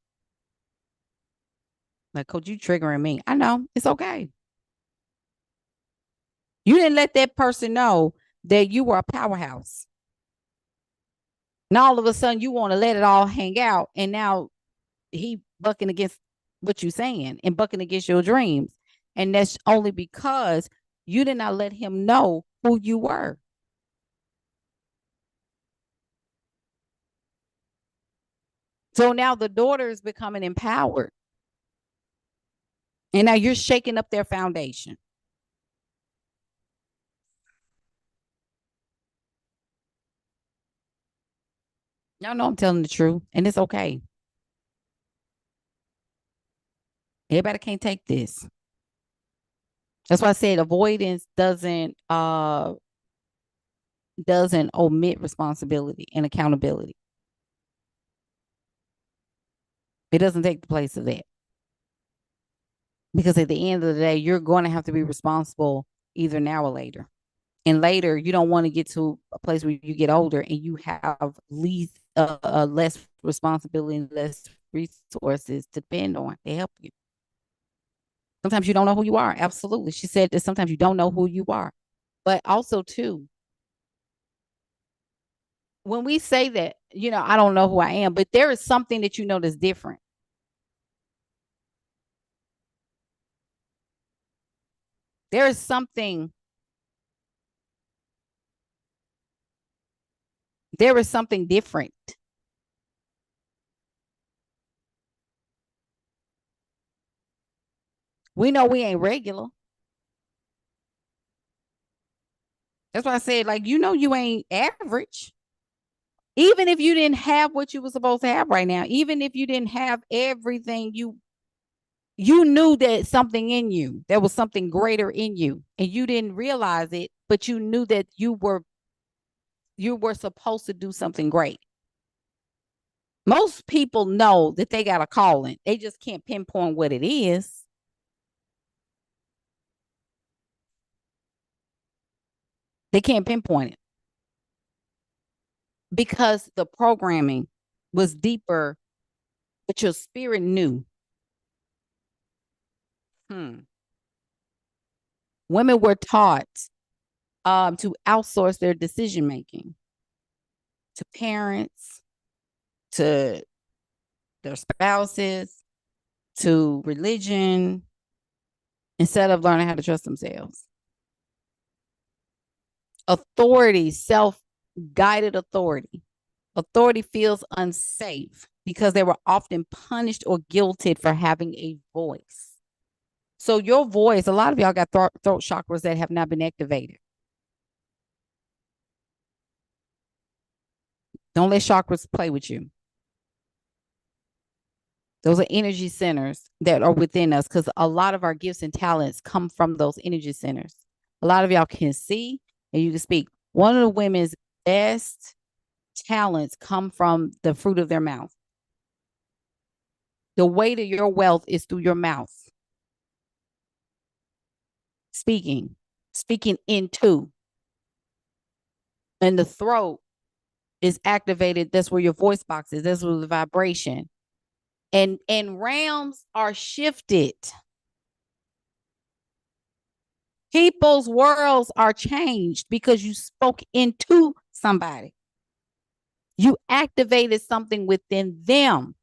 Like, coach, you triggering me. I know. It's okay. You didn't let that person know that you were a powerhouse. And all of a sudden you want to let it all hang out. And now he bucking against what you're saying and bucking against your dreams. And that's only because you did not let him know who you were. So now the daughter is becoming empowered. And now you're shaking up their foundation. Y'all know I'm telling the truth, and it's okay. Everybody can't take this. That's why I said avoidance doesn't omit responsibility and accountability. It doesn't take the place of that. Because at the end of the day, you're going to have to be responsible either now or later. And later, you don't want to get to a place where you get older and you have less responsibility and less resources to depend on to help you. Sometimes you don't know who you are. Absolutely. She said that sometimes you don't know who you are. But also, too, when we say that, I don't know who I am, but there is something that you know that's different. There is something, there is something different. We know we ain't regular. That's why I said, like, you ain't average. Even if you didn't have what you were supposed to have right now, even if you didn't have everything, you knew that something in you, there was something greater in you, and you didn't realize it, but you knew that you were supposed to do something great. Most people know that they got a calling. They just can't pinpoint what it is. They can't pinpoint it because the programming was deeper, but your spirit knew. Hmm. Women were taught to outsource their decision making to parents, to their spouses, to religion, instead of learning how to trust themselves. Authority, self-guided authority. Authority feels unsafe because they were often punished or guilted for having a voice. So your voice, a lot of y'all got throat chakras that have not been activated. Don't let chakras play with you. Those are energy centers that are within us, because a lot of our gifts and talents come from those energy centers. A lot of y'all can see and you can speak. One of the women's best talents come from the fruit of their mouth. The way to your wealth is through your mouth. Speaking into. And the throat is activated. That's where your voice box is. That's where the vibration. And realms are shifted. People's worlds are changed because you spoke into somebody. You activated something within them.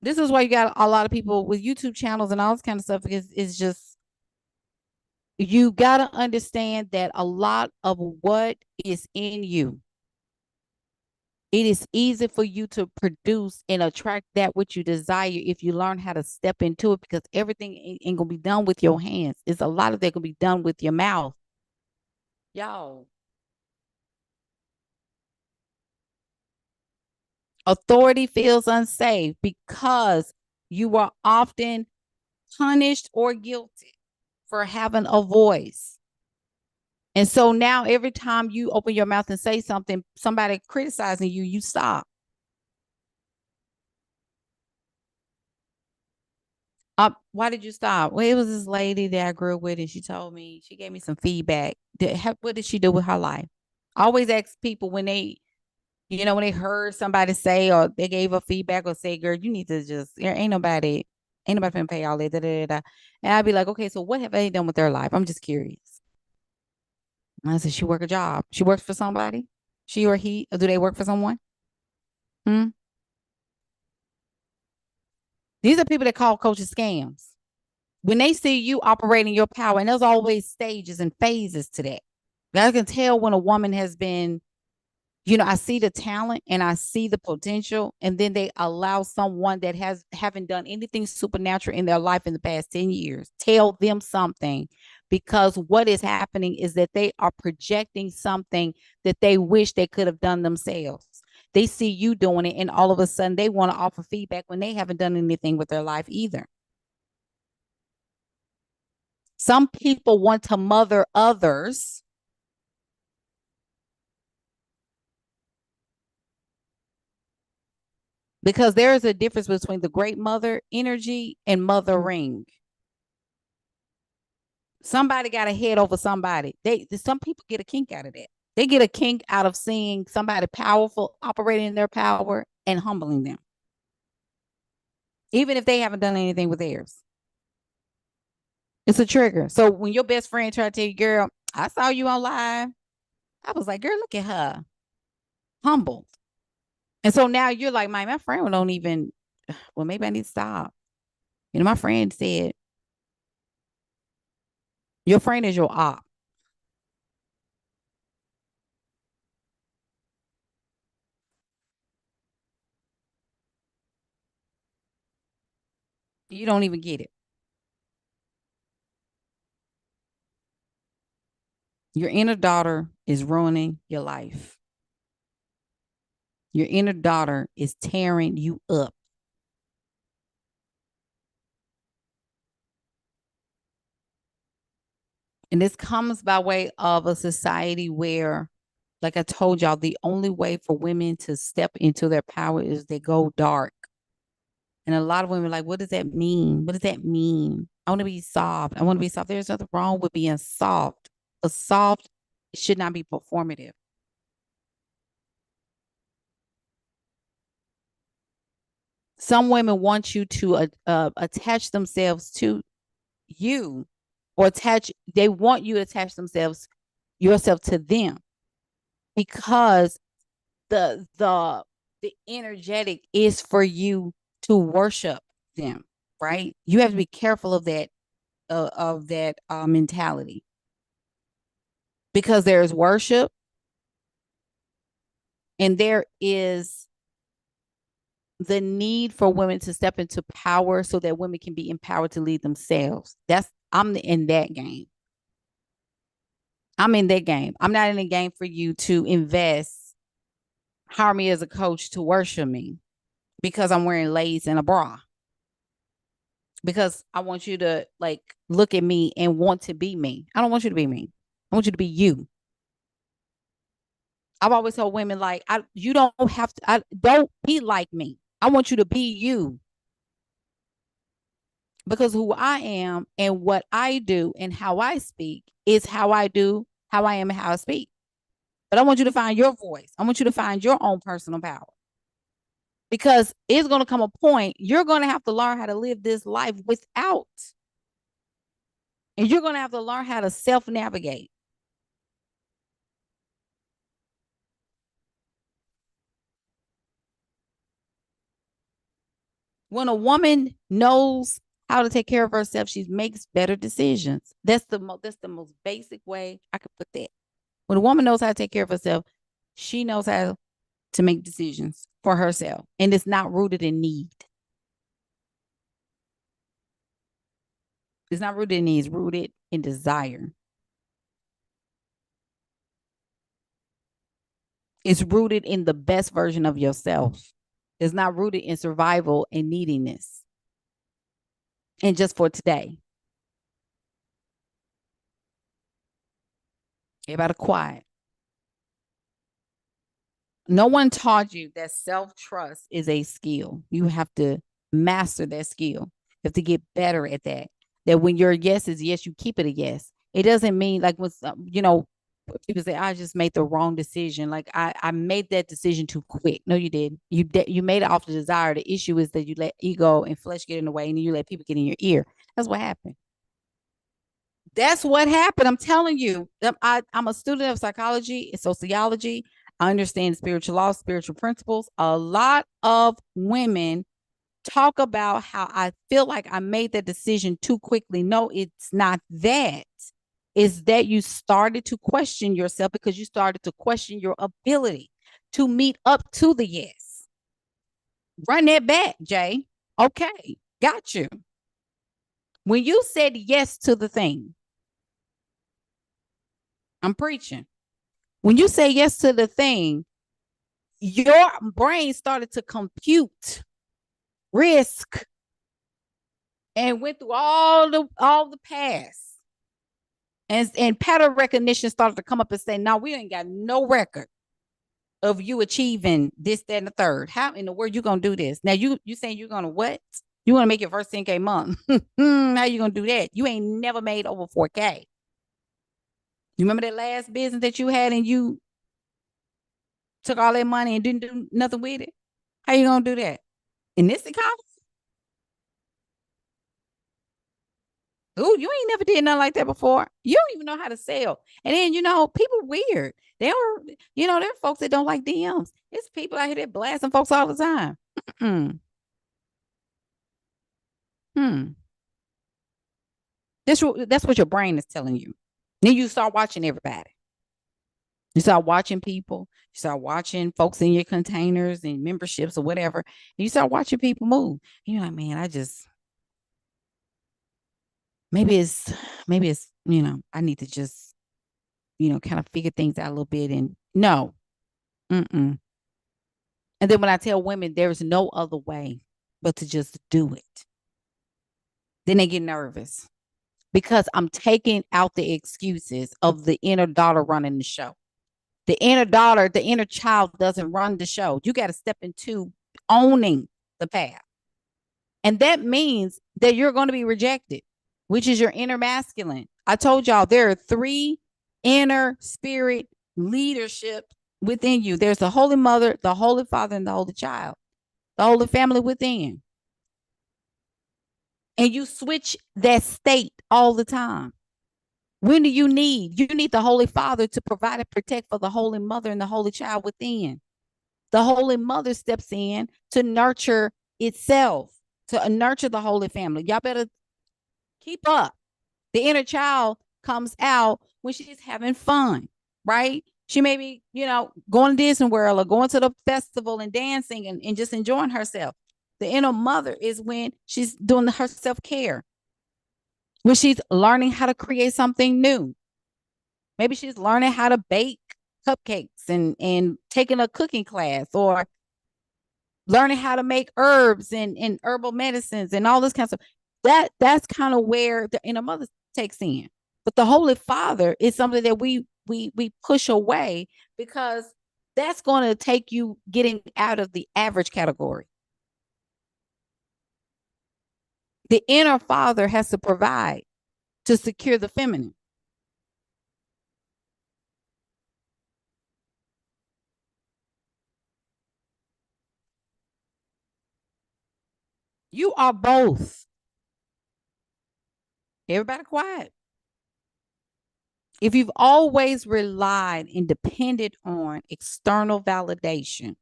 This is why you got a lot of people with YouTube channels and all this kind of stuff, because it's just, you got to understand that a lot of what is in you, it is easy for you to produce and attract that which you desire if you learn how to step into it, because everything ain't going to be done with your hands. It's a lot of that can be done with your mouth. Y'all. Authority feels unsafe because you are often punished or guilty for having a voice. And so now every time you open your mouth and say something, somebody criticizing you, you stop. Why did you stop? Well, it was this lady that I grew up with, and she told me, she gave me some feedback. What did she do with her life? I always ask people when they, when they heard somebody say, or they gave a feedback or say, girl, you need to just, ain't nobody gonna pay all that. Da, da, da. And I'd be like, okay, so what have they done with their life? I'm just curious. And I said, she work a job. She works for somebody? She or he? Or do they work for someone? Hmm? These are people that call coaches scams. When they see you operating your power, and there's always stages and phases to that. I can tell when a woman has been, I see the talent and I see the potential, and then they allow someone that haven't done anything supernatural in their life in the past 10 years, tell them something, because what is happening is that they are projecting something that they wish they could have done themselves. They see you doing it, and all of a sudden they want to offer feedback when they haven't done anything with their life either. Some people want to mother others. Because there is a difference between the great mother energy and mothering. Somebody got a head over somebody. Some people get a kink out of that. They get a kink out of seeing somebody powerful operating in their power and humbling them, even if they haven't done anything with theirs. It's a trigger. So when your best friend tried to tell you, girl, I saw you on live, I was like, girl, look at her, humbled. And so now you're like, my friend don't even, well, maybe I need to stop. My friend said, your friend is your op. You don't even get it. Your inner daughter is ruining your life. Your inner daughter is tearing you up. And this comes by way of a society where, like I told y'all, the only way for women to step into their power is they go dark. And a lot of women are like, what does that mean? What does that mean? I want to be soft. I want to be soft. There's nothing wrong with being soft. A soft should not be performative. Some women want you to attach themselves to you, or they want you to attach yourself to them, because the energetic is for you to worship them, right? You have to be careful of that mentality, because there is worship and there is the need for women to step into power so that women can be empowered to lead themselves. I'm in that game. I'm in that game. I'm not in the game for you to hire me as a coach to worship me because I'm wearing lace and a bra. Because I want you to like look at me and want to be me. I don't want you to be me. I want you to be you. I've always told women, like, you don't have to, don't be like me. I want you to be you. Because who I am and what I do and how I speak is how I do, how I am, and how I speak. But I want you to find your voice. I want you to find your own personal power. Because it's going to come a point you're going to have to learn how to live this life without. And you're going to have to learn how to self-navigate. When a woman knows how to take care of herself, she makes better decisions. That's the most basic way I could put that. When a woman knows how to take care of herself, she knows how to make decisions for herself, and it's not rooted in need. It's not rooted in need, it's rooted in desire. It's rooted in the best version of yourself. It's not rooted in survival and neediness. And just for today. Everybody quiet. No one taught you that self-trust is a skill. You have to master that skill. You have to get better at that. That when your yes is yes, you keep it a yes. It doesn't mean like when people say, I just made the wrong decision. Like I made that decision too quick. No, you did. You made it off the desire. The issue is that you let ego and flesh get in the way, and then you let people get in your ear. That's what happened. That's what happened. I'm telling you. I'm a student of psychology and sociology. I understand spiritual law, spiritual principles. A lot of women talk about how I feel like I made that decision too quickly. No, it's not that. It's that you started to question yourself because you started to question your ability to meet up to the yes. Run that back, Jay. Okay, got you. When you said yes to the thing, I'm preaching. When you say yes to the thing, your brain started to compute risk and went through all the past. And pattern recognition started to come up and say, no, we ain't got no record of you achieving this, that, and the third. How in the world you gonna do this? Now you saying you're gonna what? You want to make your first 10K month. How you gonna do that? You ain't never made over 4K. You remember that last business that you had and you took all that money and didn't do nothing with it? How you gonna do that? In this economy? Oh, you ain't never did nothing like that before. You don't even know how to sell. And then, people weird. There are folks that don't like DMs. It's people out here that blasting folks all the time. That's what your brain is telling you. Then you start watching everybody. You start watching people. You start watching folks in your containers and memberships or whatever. And you start watching people move. And you're like, man, maybe it's, I need to just, kind of figure things out a little bit. And no. And then when I tell women there's no other way but to just do it, then they get nervous because I'm taking out the excuses of the inner daughter running the show. The inner child doesn't run the show. You got to step into owning the path. And that means that you're going to be rejected, which is your inner masculine. I told y'all there are 3 inner spirit leadership within you. There's the Holy Mother, the Holy Father, and the Holy Child. the Holy Family within. And you switch that state all the time. When do you need? You need the Holy Father to provide and protect for the Holy Mother and the Holy Child within. The Holy Mother steps in to nurture itself, to nurture the Holy Family. Y'all better keep up. The inner child comes out when she's having fun, right? She may be, going to Disney World or going to the festival and dancing and just enjoying herself. The inner mother is when she's doing her self-care, when she's learning how to create something new. Maybe she's learning how to bake cupcakes and taking a cooking class, or learning how to make herbs and herbal medicines and all this kind of stuff. That's kind of where the inner mother takes in. But the Holy Father is something that we push away, because that's going to take you getting out of the average category. The inner father has to provide to secure the feminine. You are both. Everybody quiet. If you've always relied and depended on external validation,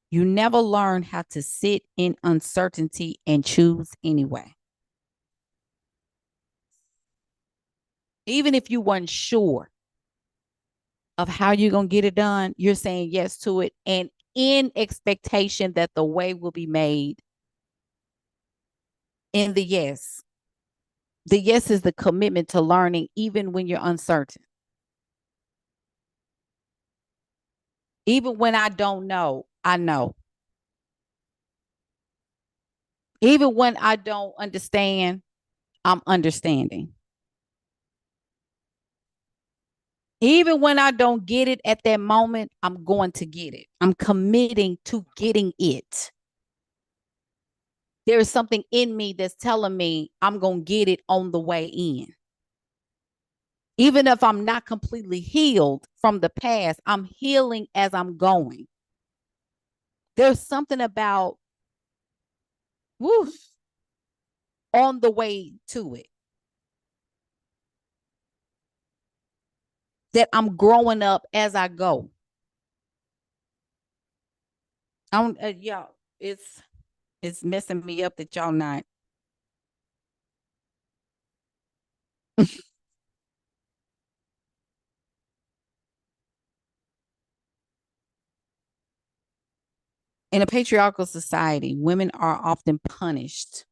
you never learn how to sit in uncertainty and choose anyway. Even if you weren't sure of how you're going to get it done, you're saying yes to it, and in expectation that the way will be made in the yes. The yes is the commitment to learning even when you're uncertain. Even when I don't know, I know. Even when I don't understand, I'm understanding. Even when I don't get it at that moment, I'm going to get it. I'm committing to getting it. There is something in me that's telling me I'm going to get it on the way in. Even if I'm not completely healed from the past, I'm healing as I'm going. There's something about on the way to it that I'm growing up as I go. Y'all, it's messing me up that y'all not. In a patriarchal society, women are often punished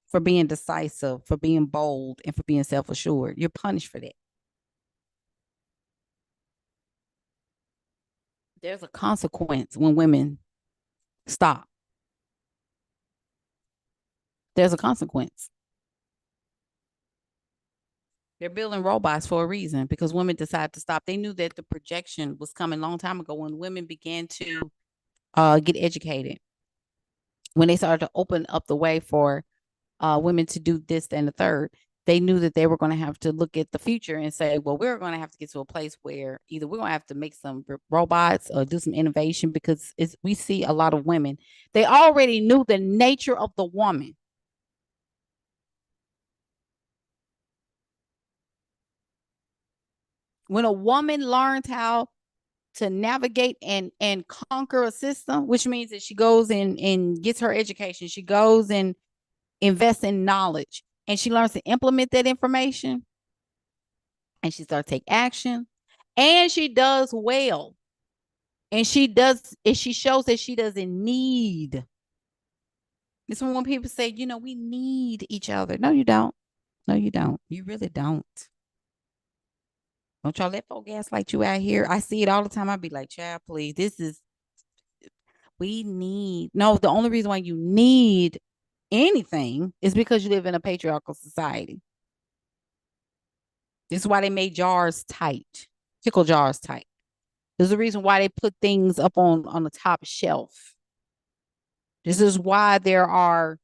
for being decisive, for being bold, and for being self-assured. You're punished for that. There's a consequence when women stop. There's a consequence. They're building robots for a reason, because women decided to stop. They knew that the projection was coming a long time ago when women began to get educated. When they started to open up the way for women to do this and the third, they knew that they were going to have to look at the future and say, well, we're going to have to get to a place where either we're going to have to make some robots or do some innovation, because we see a lot of women. They already knew the nature of the woman. When a woman learns how to navigate and conquer a system, which means that she goes and gets her education, she goes and invests in knowledge, and she learns to implement that information, and she starts to take action, and she does well, and she shows that she doesn't need. It's when people say, we need each other. No, you don't. No, you don't. You really don't. Don't y'all let folk gaslight you out here. I see it all the time. I'd be like, child, please, we need. No, the only reason why you need anything is because you live in a patriarchal society. This is why they made jars tight, pickle jars tight. There's a reason why they put things up on the top shelf. This is why there are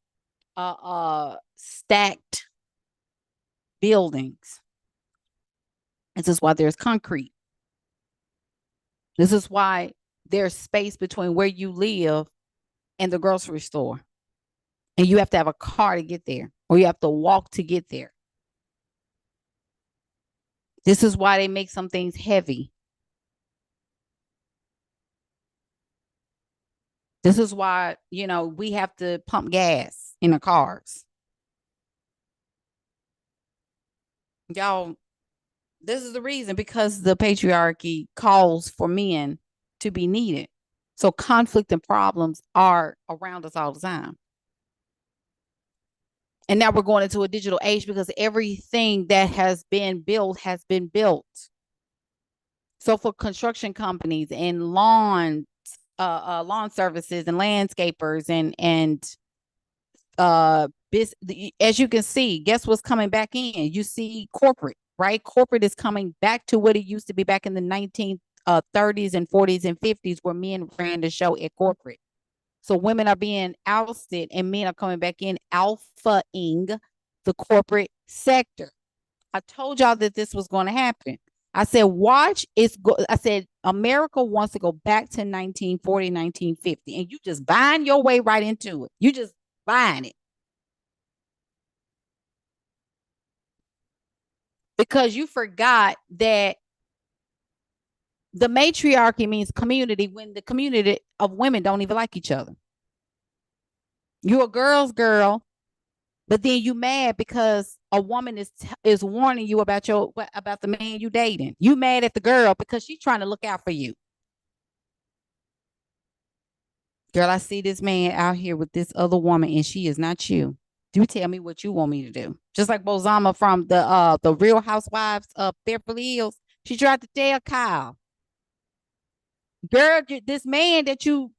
stacked buildings. This is why there's concrete. This is why there's space between where you live and the grocery store. And you have to have a car to get there, or you have to walk to get there. This is why they make some things heavy. This is why, we have to pump gas in the cars. Y'all, this is the reason, because the patriarchy calls for men to be needed. So conflict and problems are around us all the time. And now we're going into a digital age because everything that has been built has been built. So for construction companies and lawn services and landscapers and as you can see, guess what's coming back in? You see corporate, right? Corporate is coming back to what it used to be back in the 1930s and 40s and 50s, where men ran the show at corporate. So women are being ousted and men are coming back in, alphaing the corporate sector. I told y'all that this was going to happen. I said, watch. I said, America wants to go back to 1940, 1950, and you just buying your way right into it. You just buying it. Because you forgot that the matriarchy means community, when the community of women don't even like each other. You're a girl's girl, but then you mad because a woman is warning you about the man you dating. You mad at the girl because she's trying to look out for you. Girl, I see this man out here with this other woman, and she is not you. You tell me what you want me to do. Just like Bozama from the Real Housewives of Beverly Hills. She tried to tell Kyle, girl, this man that you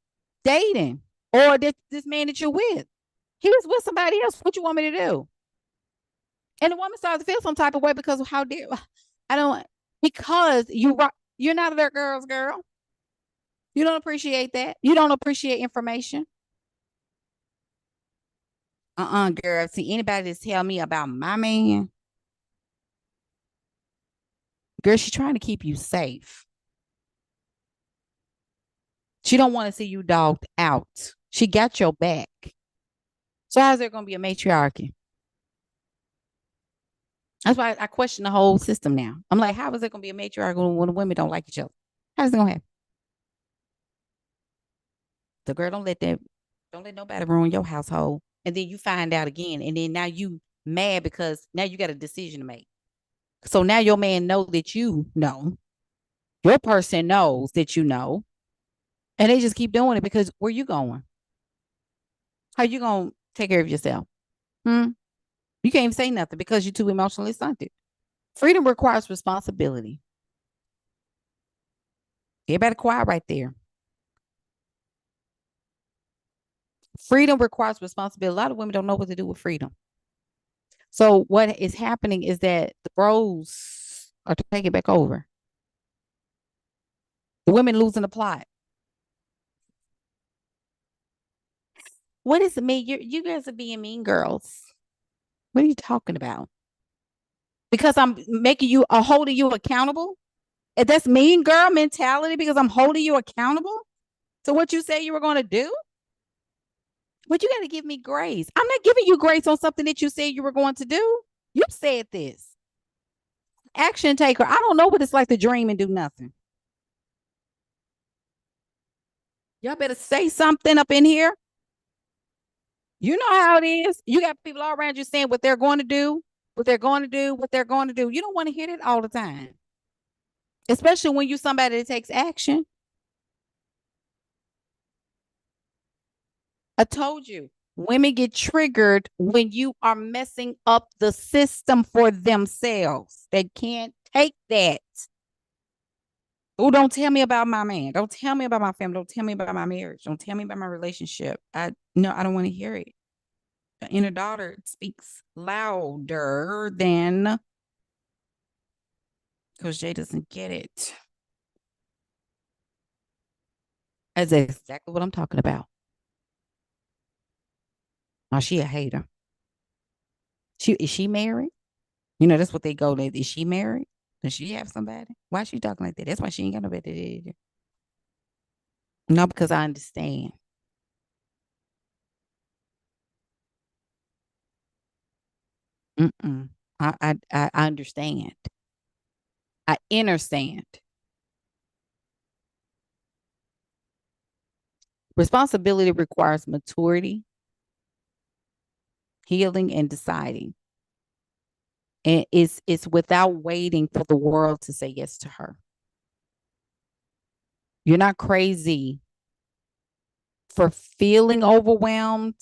dating, or this man that you're with, he was with somebody else. What you want me to do? And the woman started to feel some type of way because of how dare I don't, because you're not their girl's girl. You don't appreciate that. You don't appreciate information. Girl. See, anybody that tell me about my man, girl, she's trying to keep you safe. She don't want to see you dogged out. She got your back. So how's there going to be a matriarchy? That's why I question the whole system now. I'm like, how is there going to be a matriarchy when the women don't like each other? How's it going to happen? The girl, don't let nobody ruin your household. And then you find out again. And then now you mad because now you got a decision to make. So now your man know that you know. Your person knows that you know. And they just keep doing it because where you going? How you going to take care of yourself? You can't even say nothing because you're too emotionally stunted. Freedom requires responsibility. Everybody quiet right there. Freedom requires responsibility. A lot of women don't know what to do with freedom. So what is happening is that the bros are taking back over. The women losing the plot. What is it mean? You guys are being mean girls. What are you talking about? Because I'm making you holding you accountable? And that's mean girl mentality because I'm holding you accountable to what you say you were going to do? But you got to give me grace. I'm not giving you grace on something that you said you were going to do. You said this. Action taker. I don't know what it's like to dream and do nothing. Y'all better say something up in here. You know how it is. You got people all around you saying what they're going to do, what they're going to do, what they're going to do. You don't want to hear that all the time. Especially when you're somebody that takes action. I told you, women get triggered when you are messing up the system for themselves. They can't take that. Oh, don't tell me about my man. Don't tell me about my family. Don't tell me about my marriage. Don't tell me about my relationship. I don't want to hear it. The inner daughter speaks louder than Coach Jay doesn't get it. That's exactly what I'm talking about. Oh, she a hater. Is she married? That's what they go to. Is she married? Does she have somebody? Why is she talking like that? That's why she ain't got nobody. No, because I understand. Mm-mm. I understand. I understand. Responsibility requires maturity, healing, and deciding. And it's without waiting for the world to say yes to her. You're not crazy for feeling overwhelmed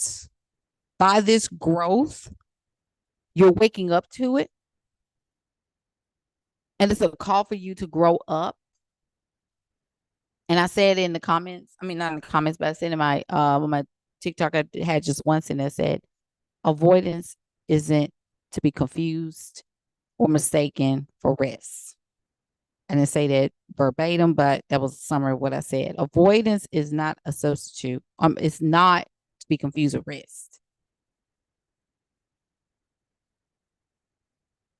by this growth. You're waking up to it. And it's a call for you to grow up. And I said in the comments, I mean, not in the comments, but I said in my on my TikTok, I had just one sentence that said, avoidance isn't to be confused or mistaken for rest. I didn't say that verbatim, but that was a summary of what I said. Avoidance is not a substitute. It's not to be confused with rest.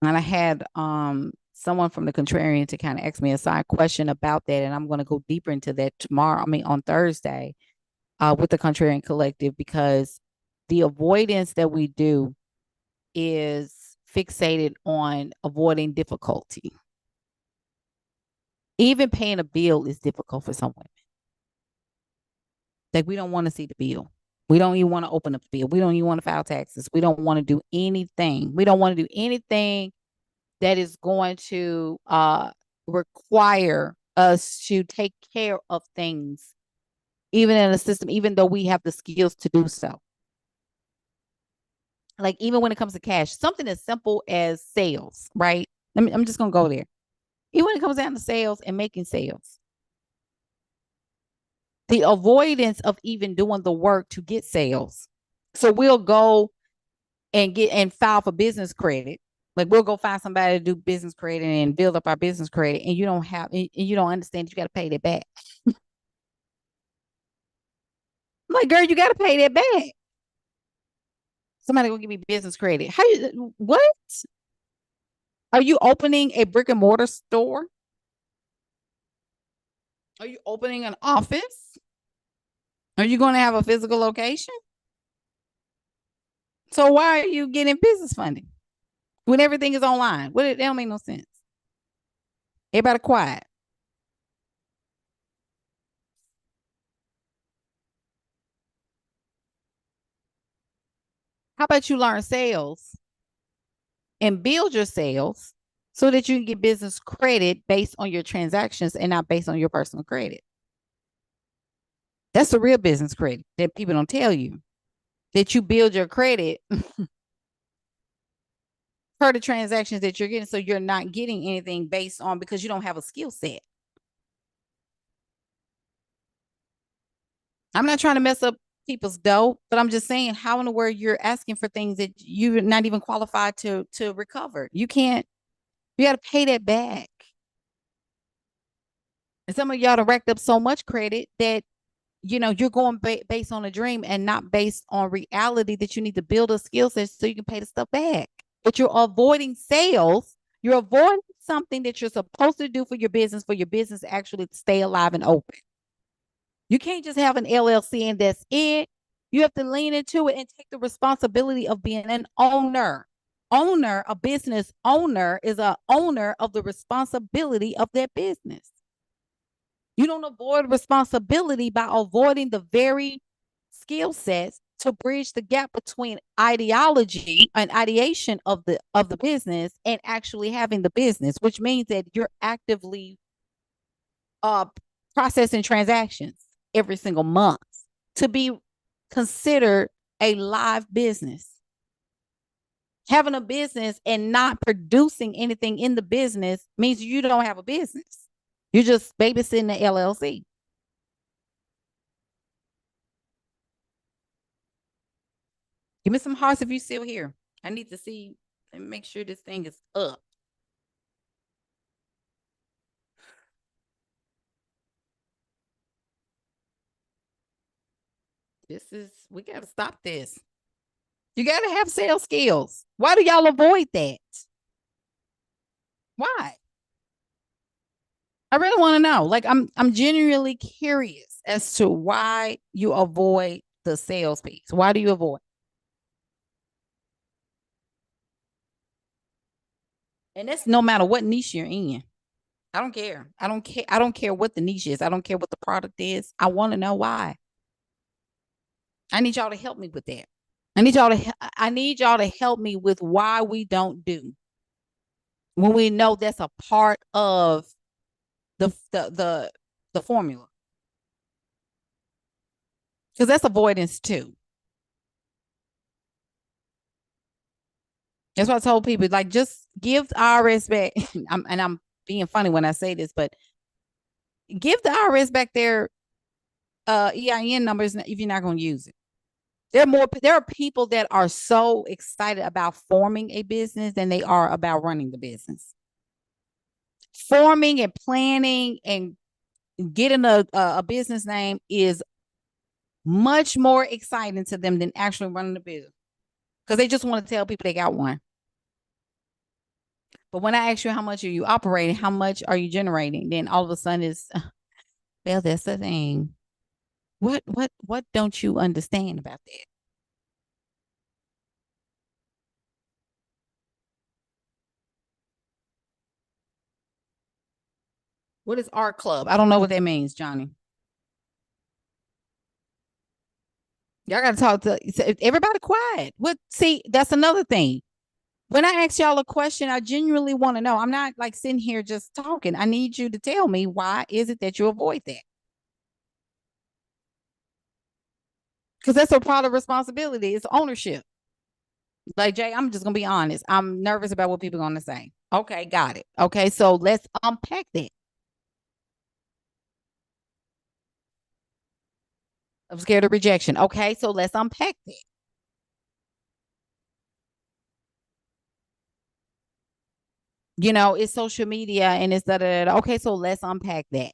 And I had someone from the contrarian to kind of ask me a side question about that, and I'm going to go deeper into that tomorrow. I mean, on Thursday, with the contrarian collective, because the avoidance that we do is fixated on avoiding difficulty. Even paying a bill is difficult for some women. Like, we don't want to see the bill. We don't even want to open up the bill. We don't even want to file taxes. We don't want to do anything. We don't want to do anything that is going to require us to take care of things, even in a system, even though we have the skills to do so. Like, even when it comes to cash, something as simple as sales, right? I'm just going to go there. Even when it comes down to sales and making sales, the avoidance of even doing the work to get sales. So we'll go and get and file for business credit. Like, we'll go find somebody to do business credit and build up our business credit, and you don't have, and you don't understand, you got to pay that back. I'm like, girl, you got to pay that back. Somebody go give me business credit. How you, what? Are you opening a brick and mortar store? Are you opening an office? Are you going to have a physical location? So why are you getting business funding when everything is online? What, it don't make no sense. Everybody quiet. How about you learn sales and build your sales so that you can get business credit based on your transactions and not based on your personal credit? That's the real business credit that people don't tell you. That you build your credit per the transactions that you're getting, so you're not getting anything based on because you don't have a skill set. I'm not trying to mess up people's dough, but I'm just saying, how in the world you're asking for things that you're not even qualified to recover? You can't. You got to pay that back. And some of y'all have racked up so much credit that you're going based on a dream and not based on reality, that you need to build a skill set so you can pay the stuff back. But you're avoiding sales. You're avoiding something that you're supposed to do for your business actually to stay alive and open. You can't just have an LLC and that's it. You have to lean into it and take the responsibility of being an owner. A business owner is a owner of the responsibility of their business. You don't avoid responsibility by avoiding the very skill sets to bridge the gap between ideology and ideation of the business and actually having the business, which means that you're actively uh processing transactions every single month to be considered a live business. Having a business and not producing anything in the business means you don't have a business. You're just babysitting the LLC. Give me some hearts if you're still here. I need to see and make sure this thing is up. We got to stop this. You got to have sales skills. Why do y'all avoid that? Why? I really want to know. Like, I'm genuinely curious as to why you avoid the sales piece. Why do you avoid? And that's no matter what niche you're in. I don't care. I don't care. I don't care what the niche is. I don't care what the product is. I want to know why. I need y'all to help me with that. I need y'all to help me with why we don't do when we know that's a part of the formula. Because that's avoidance too. That's why I told people, like, just give the IRS back. I'm being funny when I say this, but give the IRS back their EIN numbers if you're not going to use it. There are people that are so excited about forming a business than they are about running the business. Forming and planning and getting a business name is much more exciting to them than actually running the business, because they just want to tell people they got one. But when I ask you how much are you operating, how much are you generating, then all of a sudden it's, well, that's the thing. What don't you understand about that? What is art club? I don't know what that means, Johnny. Y'all got to talk to everybody quiet. See, that's another thing. When I ask y'all a question, I genuinely want to know. I'm not like sitting here just talking. I need you to tell me, why is it that you avoid that? Because that's a part of responsibility. It's ownership. Like, Jay, I'm just going to be honest. I'm nervous about what people are going to say. Okay, got it. Okay, so let's unpack that. I'm scared of rejection. Okay, so let's unpack that. It's social media and it's da. Okay, so let's unpack that.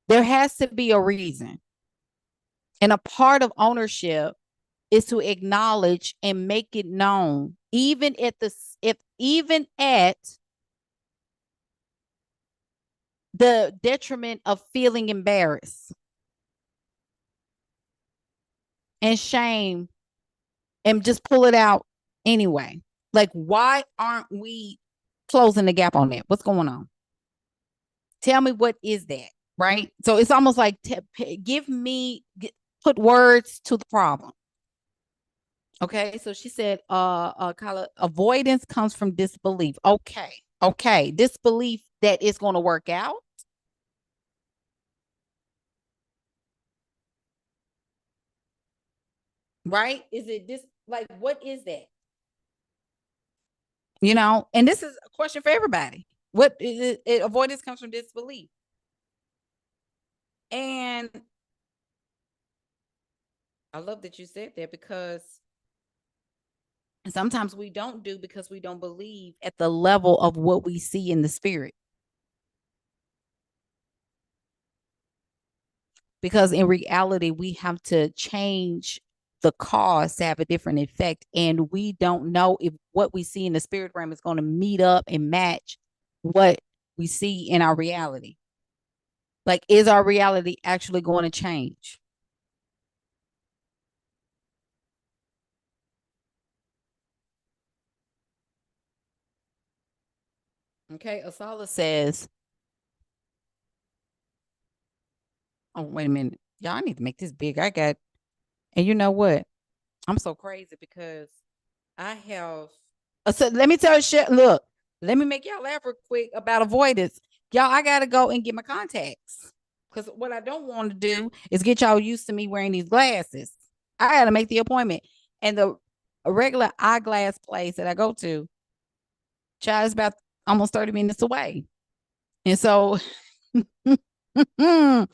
There has to be a reason. And a part of ownership is to acknowledge and make it known, even at the detriment of feeling embarrassed and shame, and just pull it out anyway. Like, why aren't we closing the gap on that? What's going on? Tell me, what is that? Right? So it's almost like put words to the problem. Okay, so she said, avoidance comes from disbelief. Okay, disbelief that it's going to work out. Right? Is it this, like, what is that? And this is a question for everybody. What is it? Avoidance comes from disbelief. And I love that you said that, because sometimes we don't do because we don't believe at the level of what we see in the spirit. Because in reality, we have to change the cause to have a different effect. And we don't know if what we see in the spirit realm is going to meet up and match what we see in our reality. Like, is our reality actually going to change? Okay, Asala says, oh, wait a minute. Y'all, I need to make this big. And you know what? I'm so crazy because I have, so let me tell you, shit. Look, let me make y'all laugh real quick about avoidance. Y'all, I got to go and get my contacts, because what I don't want to do is get y'all used to me wearing these glasses. I got to make the appointment. And the regular eyeglass place that I go to, child, is about almost 30 minutes away. And so I'm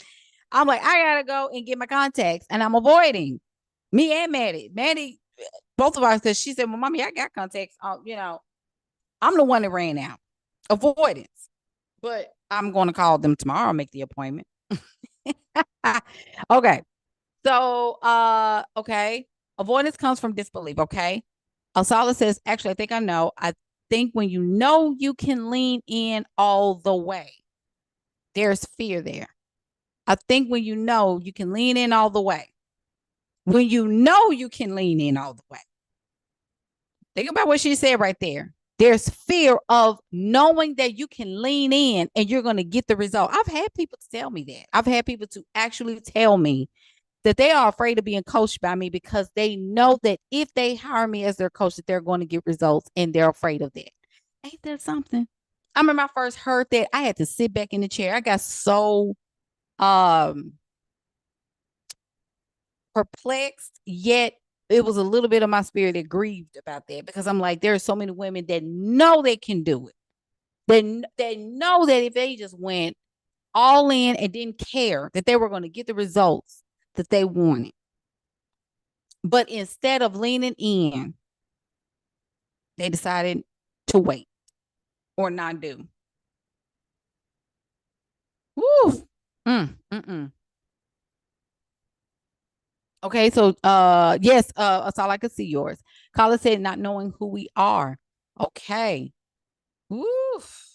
like, I gotta go and get my contacts, and I'm avoiding me and Maddie. Maddie, both of us, because she said, "Well, mommy, I got contacts." I'm the one that ran out. Avoidance, but I'm going to call them tomorrow and make the appointment. Okay, so okay, avoidance comes from disbelief. Okay, Asala says, actually, I think I know. I think when you know you can lean in all the way, there's fear there. I think when you know you can lean in all the way, when you know you can lean in all the way. Think about what she said right there. There's fear of knowing that you can lean in and you're going to get the result. I've had people tell me that. I've had people to actually tell me that they are afraid of being coached by me because they know that if they hire me as their coach, that they're going to get results, and they're afraid of that. Ain't that something? I remember I first heard that, I had to sit back in the chair. I got so perplexed, yet it was a little bit of my spirit that grieved about that, because I'm like, there are so many women that know they can do it. They know that if they just went all in and didn't care, that they were going to get the results that they wanted. But instead of leaning in, they decided to wait or not do. Woo. Okay, so yes, that's all I could see yours. Carla said not knowing who we are. Okay. Woof.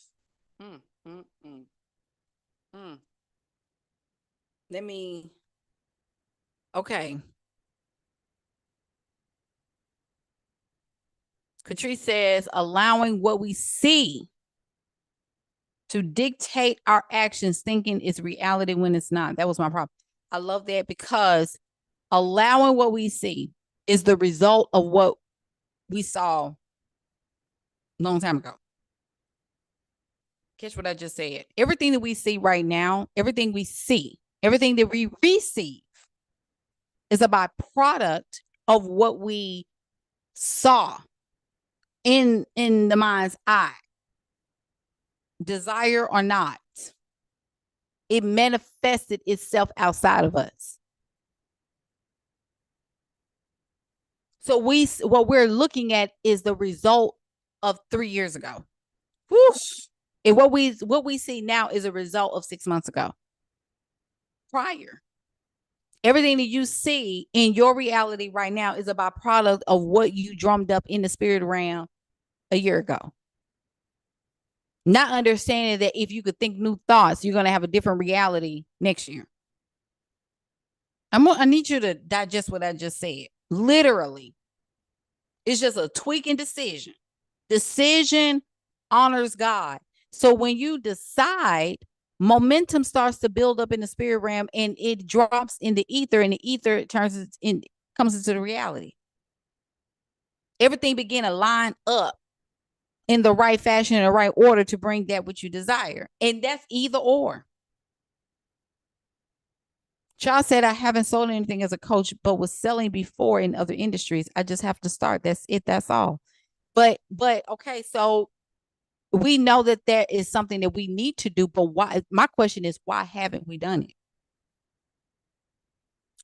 Mm, mm, mm, mm. Let me. Okay. Catrice says allowing what we see to dictate our actions, thinking it's reality when it's not. That was my problem. I love that, because allowing what we see is the result of what we saw a long time ago. Catch what I just said. Everything that we see right now, everything that we receive is a byproduct of what we saw in the mind's eye, desire or not. It manifested itself outside of us. So what we're looking at is the result of 3 years ago. Whoosh. And what we see now is a result of 6 months ago. Prior. Everything that you see in your reality right now is a byproduct of what you drummed up in the spirit realm a year ago. Not understanding that if you could think new thoughts, you're going to have a different reality next year. I need you to digest what I just said. Literally. It's just a tweaking decision. Decision honors God. So when you decide, momentum starts to build up in the spirit realm, and it drops in the ether, and the ether comes into the reality. Everything begin to line up in the right fashion, in the right order, to bring that which you desire. And that's either or. Charles said, I haven't sold anything as a coach, but was selling before in other industries. I just have to start. That's it. That's all. But okay, so we know that there is something that we need to do, but why? My question is, why haven't we done it?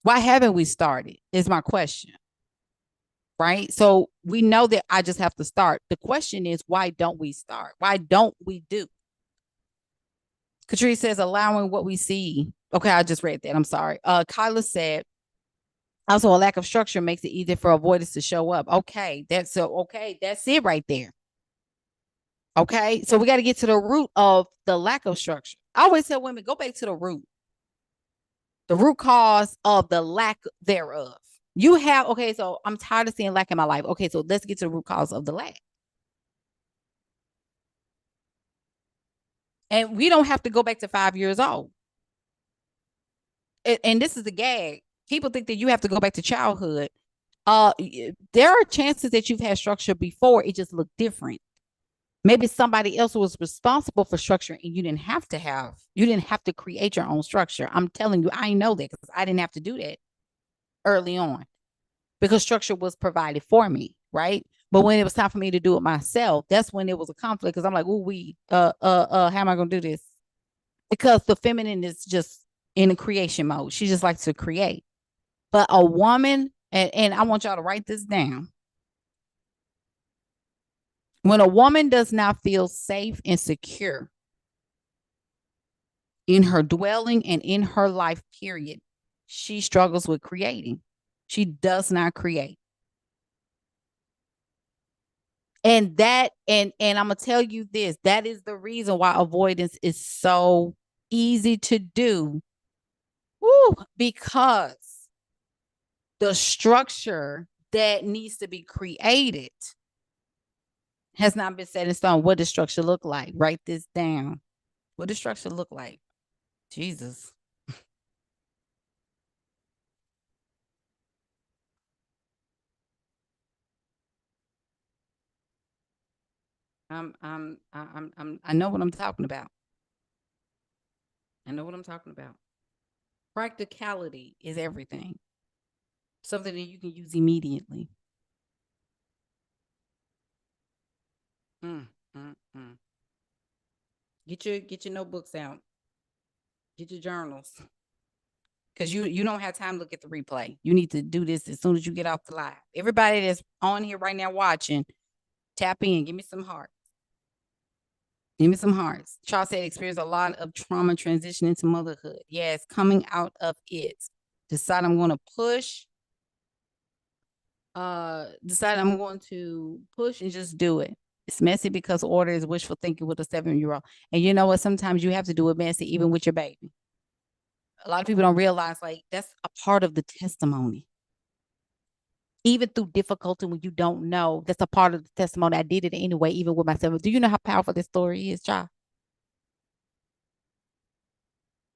Why haven't we started is my question. Right? So we know that I just have to start. The question is, why don't we start? Why don't we do? Catrice says, allowing what we see. Okay, I just read that. I'm sorry. Kyla said, also a lack of structure makes it easier for avoidance to show up. Okay, that's it right there. Okay, so we got to get to the root of the lack of structure. I always tell women, go back to the root cause of the lack thereof. You have, okay, so I'm tired of seeing lack in my life. Okay, so let's get to the root cause of the lack. And we don't have to go back to 5 years old. And this is the gag. People think that you have to go back to childhood. There are chances that you've had structure before. It just looked different. Maybe somebody else was responsible for structure, and you didn't have to create your own structure. I'm telling you, I know that because I didn't have to do that early on, because structure was provided for me, right? But when it was time for me to do it myself, that's when it was a conflict, because I'm like, how am I gonna do this? Because the feminine is just in a creation mode. She just likes to create. But a woman, and I want y'all to write this down. When a woman does not feel safe and secure in her dwelling and in her life, period, she struggles with creating. She does not create. And I'm gonna tell you this, that is the reason why avoidance is so easy to do. Because the structure that needs to be created Has not been set in stone. What does structure look like? Write this down. What does structure look like? Jesus. I know what I'm talking about. I know what I'm talking about. Practicality is everything. Something that you can use immediately. Mm, mm, mm. Get your notebooks out. Get your journals. Because you don't have time to look at the replay. You need to do this as soon as you get off the live. Everybody that's on here right now watching, tap in. Give me some hearts. Give me some hearts. Charles said experienced a lot of trauma transition into motherhood. Yes, coming out of it. Decide I'm going to push. Decide I'm going to push and just do it. It's messy because order is wishful thinking with a 7-year-old. And you know what? Sometimes you have to do it messy even with your baby. A lot of people don't realize like that's a part of the testimony. Even through difficulty when you don't know, that's a part of the testimony. I did it anyway, even with myself. Do you know how powerful this story is, child?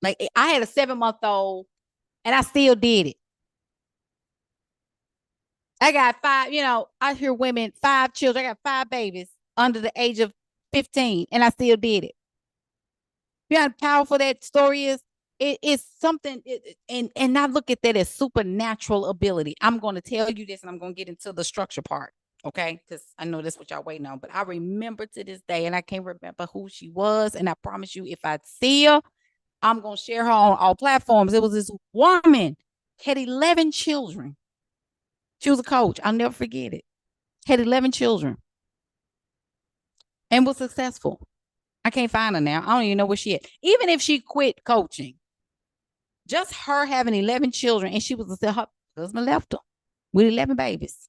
Like I had a 7-month-old and I still did it. I got 5, I hear women, 5 children. I got 5 babies under the age of 15, and I still did it. You know how powerful that story is? It's something, and I look at that as supernatural ability. I'm going to tell you this, and I'm going to get into the structure part, okay? Because I know that's what y'all waiting on. But I remember to this day, and I can't remember who she was, and I promise you, if I see her, I'm going to share her on all platforms. It was this woman, had 11 children. She was a coach. I'll never forget it. Had 11 children and was successful. I can't find her now. I don't even know where she is. Even if she quit coaching, just her having 11 children, and she was her husband left her with 11 babies.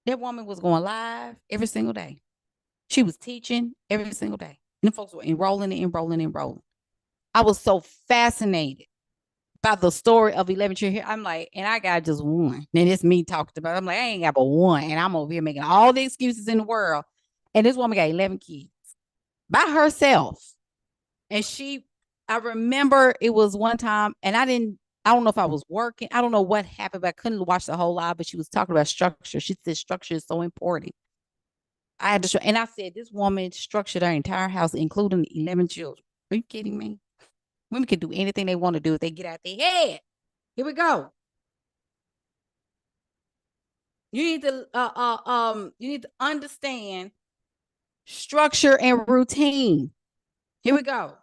That woman was going live every single day. She was teaching every single day. And the folks were enrolling. I was so fascinated by the story of 11 children. I'm like, and I got just one. And it's me talking about it. I'm like, I ain't got but one. And I'm over here making all the excuses in the world. And this woman got 11 kids by herself. And I remember it was one time, and I don't know if I was working. I don't know what happened, but I couldn't watch the whole live. But she was talking about structure. She said structure is so important. I had to show, and I said, this woman structured her entire house, including 11 children. Are you kidding me? Women can do anything they want to do if they get out their head. Here we go. You need to understand structure and routine. Here we go.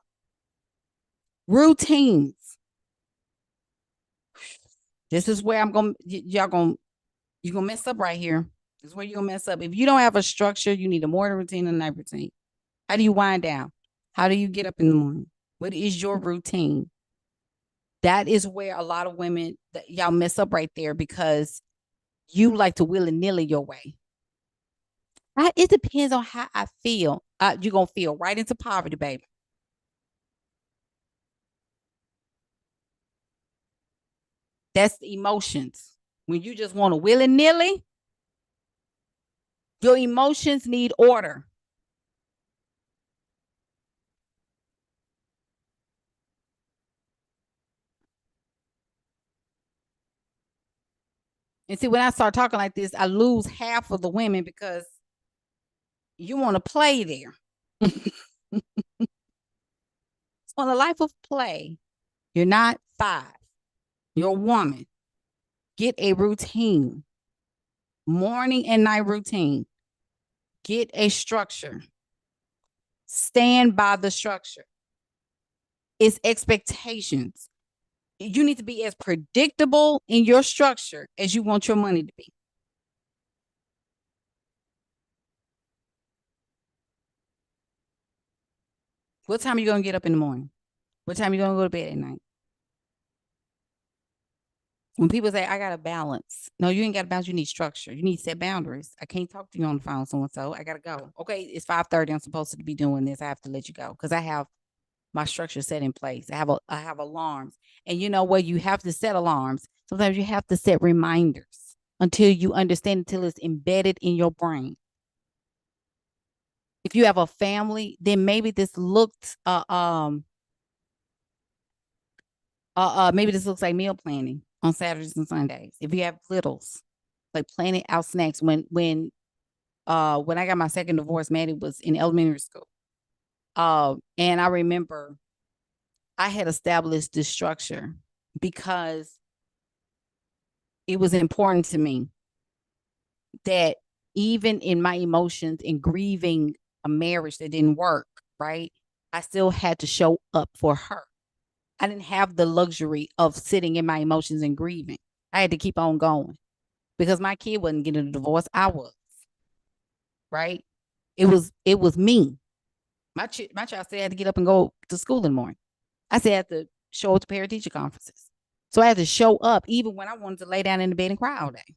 Routines. This is where you're gonna mess up right here. This is where you're gonna mess up. If you don't have a structure, you need a morning routine and a night routine. How do you wind down? How do you get up in the morning? What is your routine? That is where a lot of women, y'all mess up right there because you like to willy-nilly your way. It depends on how I feel. You're going to feel right into poverty, baby. That's the emotions. When you just want to willy-nilly, your emotions need order. And see, when I start talking like this, I lose half of the women because you want to play there. On a life of play, you're not 5. You're a woman. Get a routine. Morning and night routine. Get a structure. Stand by the structure. It's expectations. You need to be as predictable in your structure as you want your money to be. What time are you going to get up in the morning? What time are you going to go to bed at night? When people say, I got to balance. No, you ain't got to balance. You need structure. You need set boundaries. I can't talk to you on the phone, so-and-so. I got to go. Okay, it's 5:30. I'm supposed to be doing this. I have to let you go because I have my structure set in place. I have alarms. And you know what? You have to set alarms. Sometimes you have to set reminders until you understand, until it's embedded in your brain. If you have a family, then maybe this looks maybe this looks like meal planning on Saturdays and Sundays. If you have littles, like planning out snacks. When I got my second divorce, Maddie was in elementary school. And I remember I had established this structure because it was important to me that even in my emotions and grieving a marriage that didn't work, right, I still had to show up for her. I didn't have the luxury of sitting in my emotions and grieving. I had to keep on going because my kid wasn't getting a divorce. I was, right? It was me. My child said I had to get up and go to school in the morning. I said I had to show up to parent teacher conferences. So I had to show up even when I wanted to lay down in the bed and cry all day.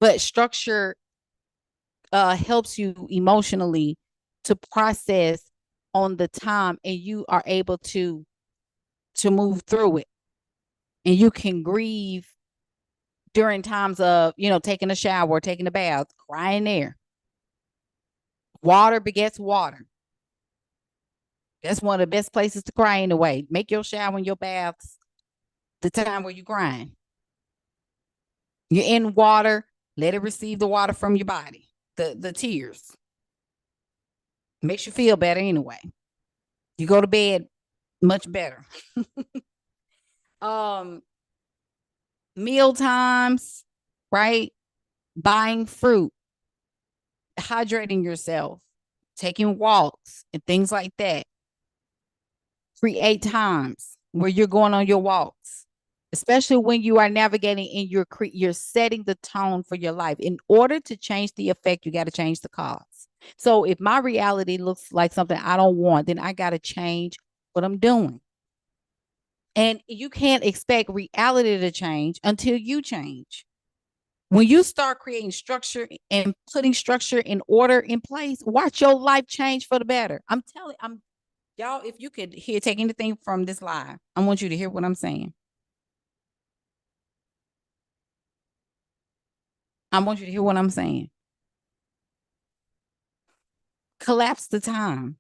But structure helps you emotionally to process on the time, and you are able to move through it. And you can grieve during times of, taking a shower, taking a bath, crying there. Water begets water. That's one of the best places to cry anyway. Make your shower and your baths the time where you're crying. You're in water, let it receive the water from your body, the tears. Makes you feel better anyway. You go to bed much better. Meal times, right? Buying fruit, hydrating yourself, taking walks, and things like that. Create times where you're going on your walks, especially when you are navigating and you're setting the tone for your life. In order to change the effect, you got to change the cause. So if my reality looks like something I don't want, then I got to change what I'm doing. And you can't expect reality to change until you change. When you start creating structure and putting structure and order in place, watch your life change for the better. I'm telling y'all, if you could take anything from this live, I want you to hear what I'm saying. I want you to hear what I'm saying. Collapse the time.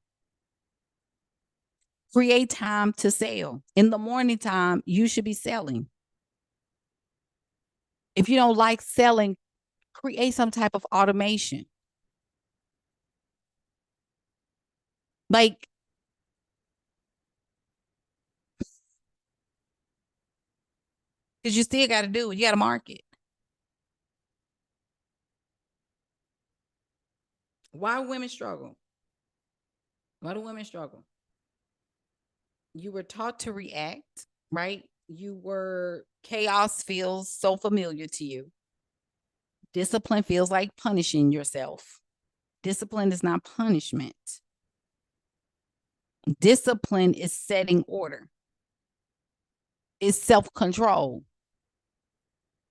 Create time to sell. In the morning time, you should be selling. If you don't like selling, create some type of automation. Like, because you still got to do it. You got to market. Why women struggle? Why do women struggle? You were taught to react, right? Chaos feels so familiar to you. Discipline feels like punishing yourself. Discipline is not punishment. Discipline is setting order. It's self-control.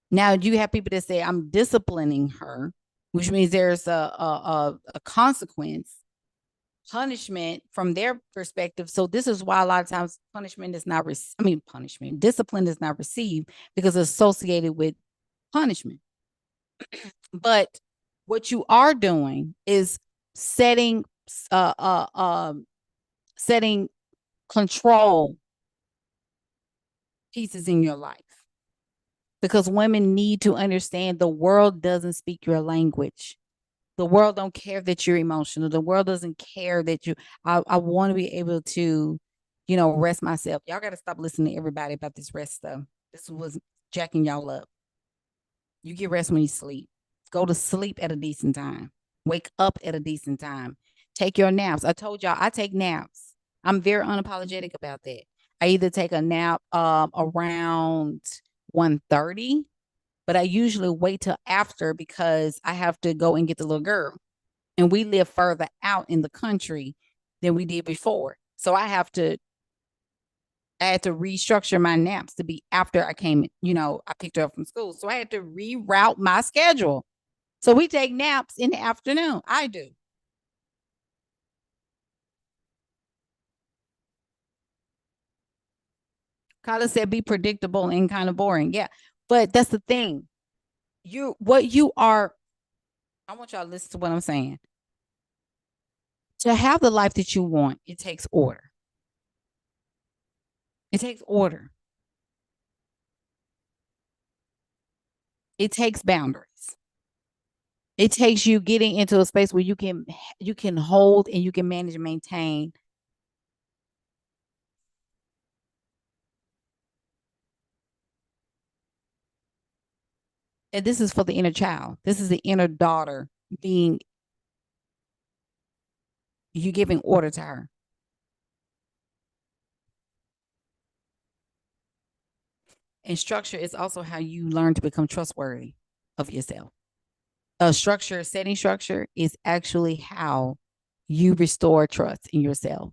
Now, you have people that say, I'm disciplining her, which means there's a consequence, punishment from their perspective. So this is why a lot of times discipline is not received because it's associated with punishment. But what you are doing is setting setting control pieces in your life, because women need to understand the world doesn't speak your language. The world don't care that you're emotional. The world doesn't care that I want to be able to, rest myself. Y'all got to stop listening to everybody about this rest stuff. This was jacking y'all up. You get rest when you sleep. Go to sleep at a decent time. Wake up at a decent time. Take your naps. I told y'all I take naps. I'm very unapologetic about that. I either take a nap around 1:30, but I usually wait till after because I have to go and get the little girl. And we live further out in the country than we did before. So I had to restructure my naps to be after I came, I picked her up from school. So I had to reroute my schedule. So we take naps in the afternoon. I do. Carla said be predictable and kind of boring. Yeah. But that's the thing. What you are I want y'all to listen to what I'm saying. To have the life that you want, it takes order. It takes order. It takes boundaries. It takes you getting into a space where you can hold and you can manage and maintain. And this is for the inner child. This is the inner daughter being you giving order to her. And structure is also how you learn to become trustworthy of yourself. A structure, setting structure is actually how you restore trust in yourself.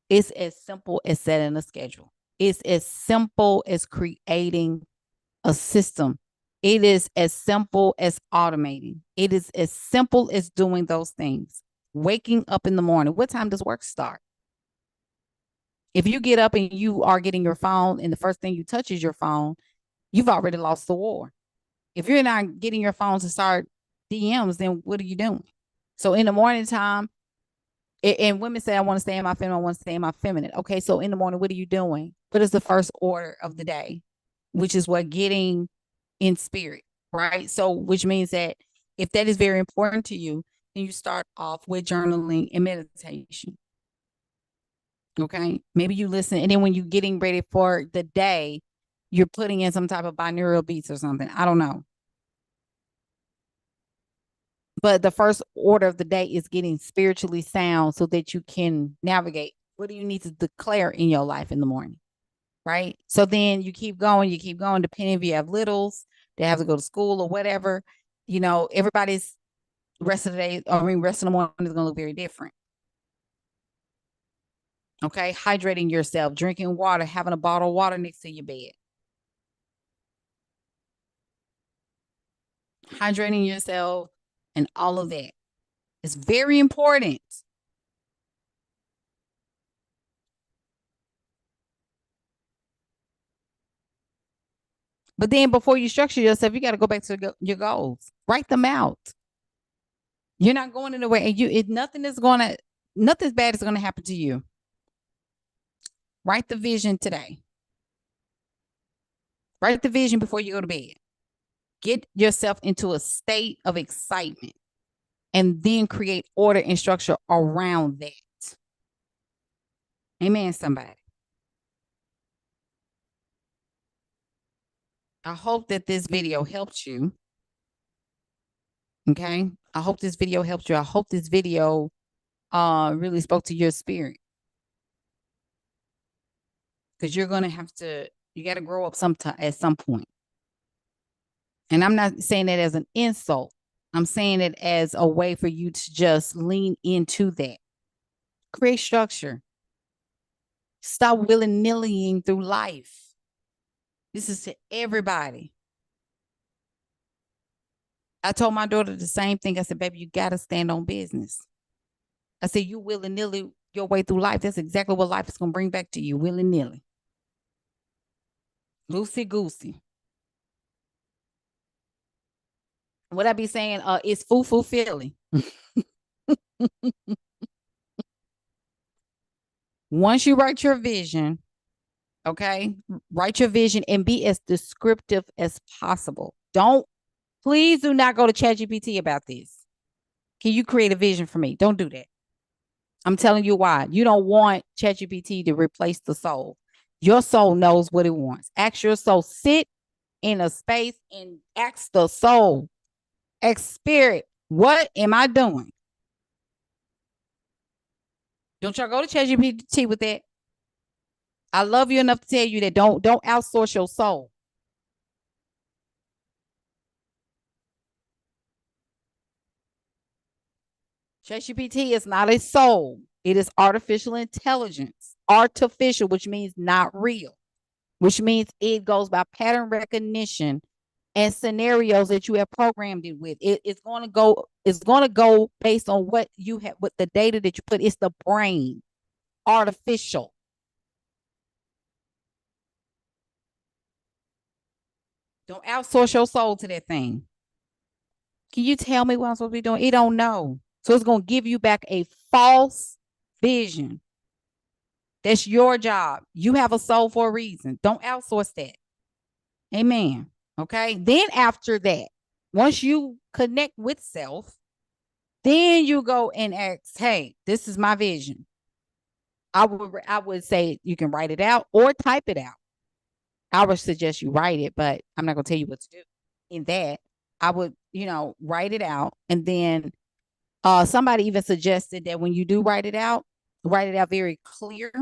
It's as simple as setting a schedule. It's as simple as creating a system. It is as simple as automating. It is as simple as doing those things. Waking up in the morning. What time does work start? If you get up and you are getting your phone and the first thing you touch is your phone, you've already lost the war. If you're not getting your phone to start DMs, then what are you doing? So in the morning time, and women say, I want to stay in my feminine, I want to stay in my feminine. Okay, so in the morning, what are you doing? What is the first order of the day? Which is what getting in spirit, right? So, which means that if that is very important to you, then you start off with journaling and meditation. Okay, maybe you listen, and then when you're getting ready for the day, you're putting in some type of binaural beats or something. I don't know. But the first order of the day is getting spiritually sound so that you can navigate. What do you need to declare in your life in the morning? Right. So then you keep going, depending if you have littles, they have to go to school or whatever. Everybody's rest of the day, rest of the morning is going to look very different. Okay. Hydrating yourself, drinking water, having a bottle of water next to your bed. Hydrating yourself and all of that. It's very important. But then before you structure yourself, you got to go back to your goals. Write them out. You're not going anywhere, and nothing's bad is gonna happen to you. Write the vision today. Write the vision before you go to bed. Get yourself into a state of excitement, and then create order and structure around that. Amen, somebody. I hope that this video helped you. Okay. I hope this video helped you. I hope this video really spoke to your spirit. Because you got to grow up sometime at some point. And I'm not saying that as an insult. I'm saying it as a way for you to just lean into that. Create structure. Stop willy-nillying through life. This is to everybody. I told my daughter the same thing. I said, baby, you got to stand on business. I said, you willy-nilly your way through life. That's exactly what life is going to bring back to you, willy-nilly. Loosey-goosey. What I be saying is foo-foo feeling. Once you write your vision, okay, write your vision and be as descriptive as possible. Please do not go to ChatGPT about this. Can you create a vision for me? Don't do that. I'm telling you why. You don't want ChatGPT to replace the soul. Your soul knows what it wants. Ask your soul, sit in a space and ask the soul, spirit, what am I doing? Don't y'all go to ChatGPT with that. I love you enough to tell you that don't outsource your soul. ChatGPT is not a soul. It is artificial intelligence. Artificial, which means not real, which means it goes by pattern recognition and scenarios that you have programmed it with. It's going to go based on what you have, with the data that you put. It's the brain. Artificial. Don't outsource your soul to that thing. Can you tell me what I'm supposed to be doing? It don't know. So it's going to give you back a false vision. That's your job. You have a soul for a reason. Don't outsource that. Amen. Okay. Then after that, once you connect with self, then you go and ask, hey, this is my vision. I would say you can write it out or type it out. I would suggest you write it, but I'm not going to tell you what to do. In that, I would, write it out. And then somebody even suggested that when you do write it out very clear.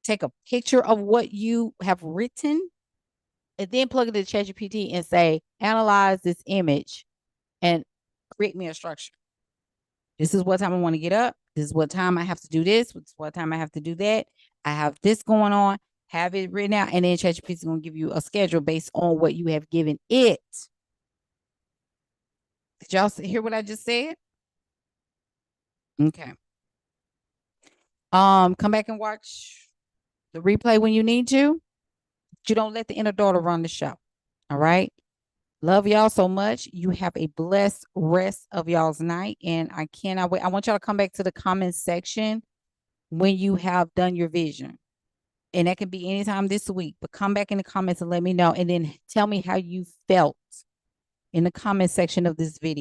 Take a picture of what you have written and then plug it into ChatGPT and say, analyze this image and create me a structure. This is what time I want to get up. This is what time I have to do this. This is what time I have to do that. I have this going on. Have it written out. And then ChatGPT is going to give you a schedule based on what you have given it. Did y'all hear what I just said? Okay. Come back and watch the replay when you need to. But you don't let the inner daughter run the show. All right. Love y'all so much. You have a blessed rest of y'all's night. And I cannot wait. I want y'all to come back to the comment section when you have done your vision. And that can be anytime this week. But come back in the comments and let me know. And then tell me how you felt in the comment section of this video.